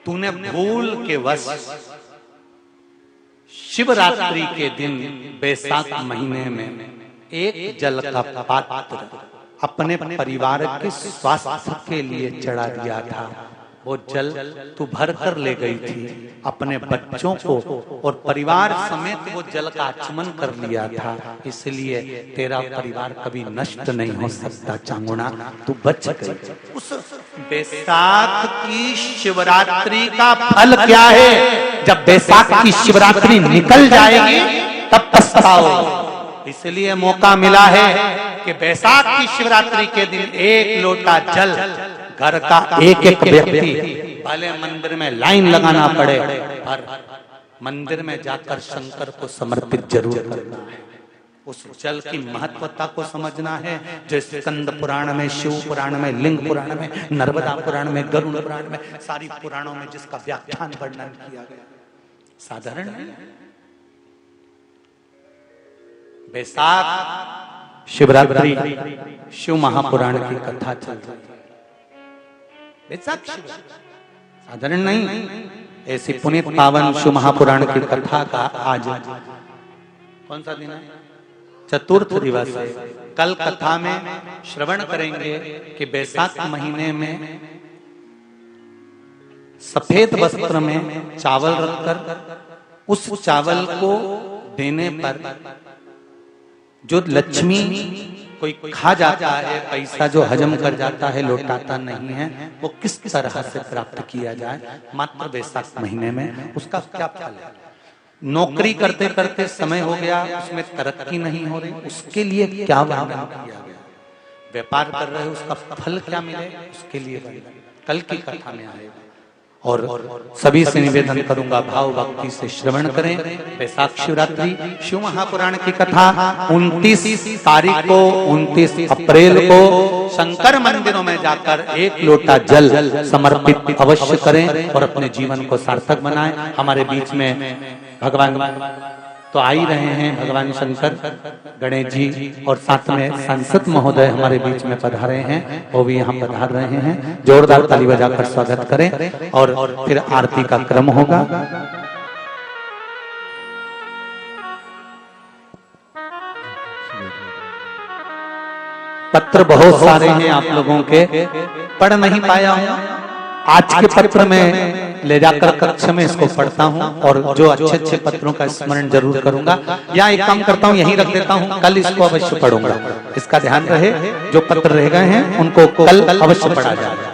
A: तूने भूल के वश शिवरात्रि के दिन बैसाख महीने में एक जल का पात्र अपने परिवार के स्वास्थ्य के लिए चढ़ा दिया था। वो जल तू भर कर ले गई थी, अपने बच्चों को और परिवार समेत वो जल का आचमन कर लिया था, इसलिए तेरा परिवार कभी नष्ट नहीं हो सकता। चांगुड़ा तू बच गई। उस बैसाख की शिवरात्रि का फल क्या है? जब बैसाख की शिवरात्रि निकल जाएगी तब पछताओ। इसलिए मौका मिला है कि बैसाख की शिवरात्रि के दिन एक लोटा जल घर का एक एक व्यक्ति, भले मंदिर में लाइन लगाना पड़े पर मंदिर में जाकर शंकर को समर्पित जरूर करना है। उस जल की महत्वता को समझना है। जैसे स्कंद पुराण में, शिव पुराण में, लिंग पुराण में, नर्मदा पुराण में, गरुड़ पुराण में, सारी पुराणों में जिसका व्याख्यान वर्णन किया गया, साधारण नहीं। बैसाख शिवरात्रि शिव महापुराण की कथा चल रही है। बैसाख साधारण नहीं, ऐसी पुनीत पावन शिव महापुराण की कथा का आज कौन सा दिन है? चतुर्थ दिवस है। कल कथा में श्रवण करेंगे कि बैसाख महीने में सफेद वस्त्र में चावल रखकर उस चावल को देने पर जो लक्ष्मी कोई खा जाता है, पैसा जो हजम कर जाता है, लौटाता नहीं है, वो किस तरह से प्राप्त किया जाए मात्र वैशाख महीने में, उसका क्या फल है। नौकरी करते करते समय हो गया, उसमें तरक्की नहीं हो रही, उसके लिए क्या वर्णन किया गया। व्यापार कर रहे हो, उसका फल क्या मिले, उसके लिए कल की कथा में आएगा। और सभी से निवेदन करूंगा, भाव भक्ति से श्रवण करें। वैशाख शिवरात्रि शिव महापुराण की कथा 29 तारीख को, 29 अप्रैल को शंकर मंदिरों में जाकर 1 लोटा जल समर्पित अवश्य करें और अपने जीवन को सार्थक बनाएं। हमारे बीच में भगवान तो आ ही रहे हैं, भगवान शंकर, गणेश जी और साथ में सांसद महोदय हमारे बीच में पधारे हैं, वो भी यहाँ पधार रहे हैं। जोरदार ताली बजाकर स्वागत करें और फिर आरती का क्रम होगा। पत्र बहुत सारे हैं आप लोगों के, पढ़ नहीं पाया हूँ। आज के पत्र में ले जाकर कक्ष में इसको पढ़ता हूँ और जो अच्छे अच्छे पत्रों का स्मरण जरूर करूंगा। या एक काम करता हूँ, यहीं रख देता हूँ, कल इसको अवश्य पढ़ूंगा। इसका ध्यान रहे, जो पत्र रह गए हैं उनको कल अवश्य पढ़ा जाएगा।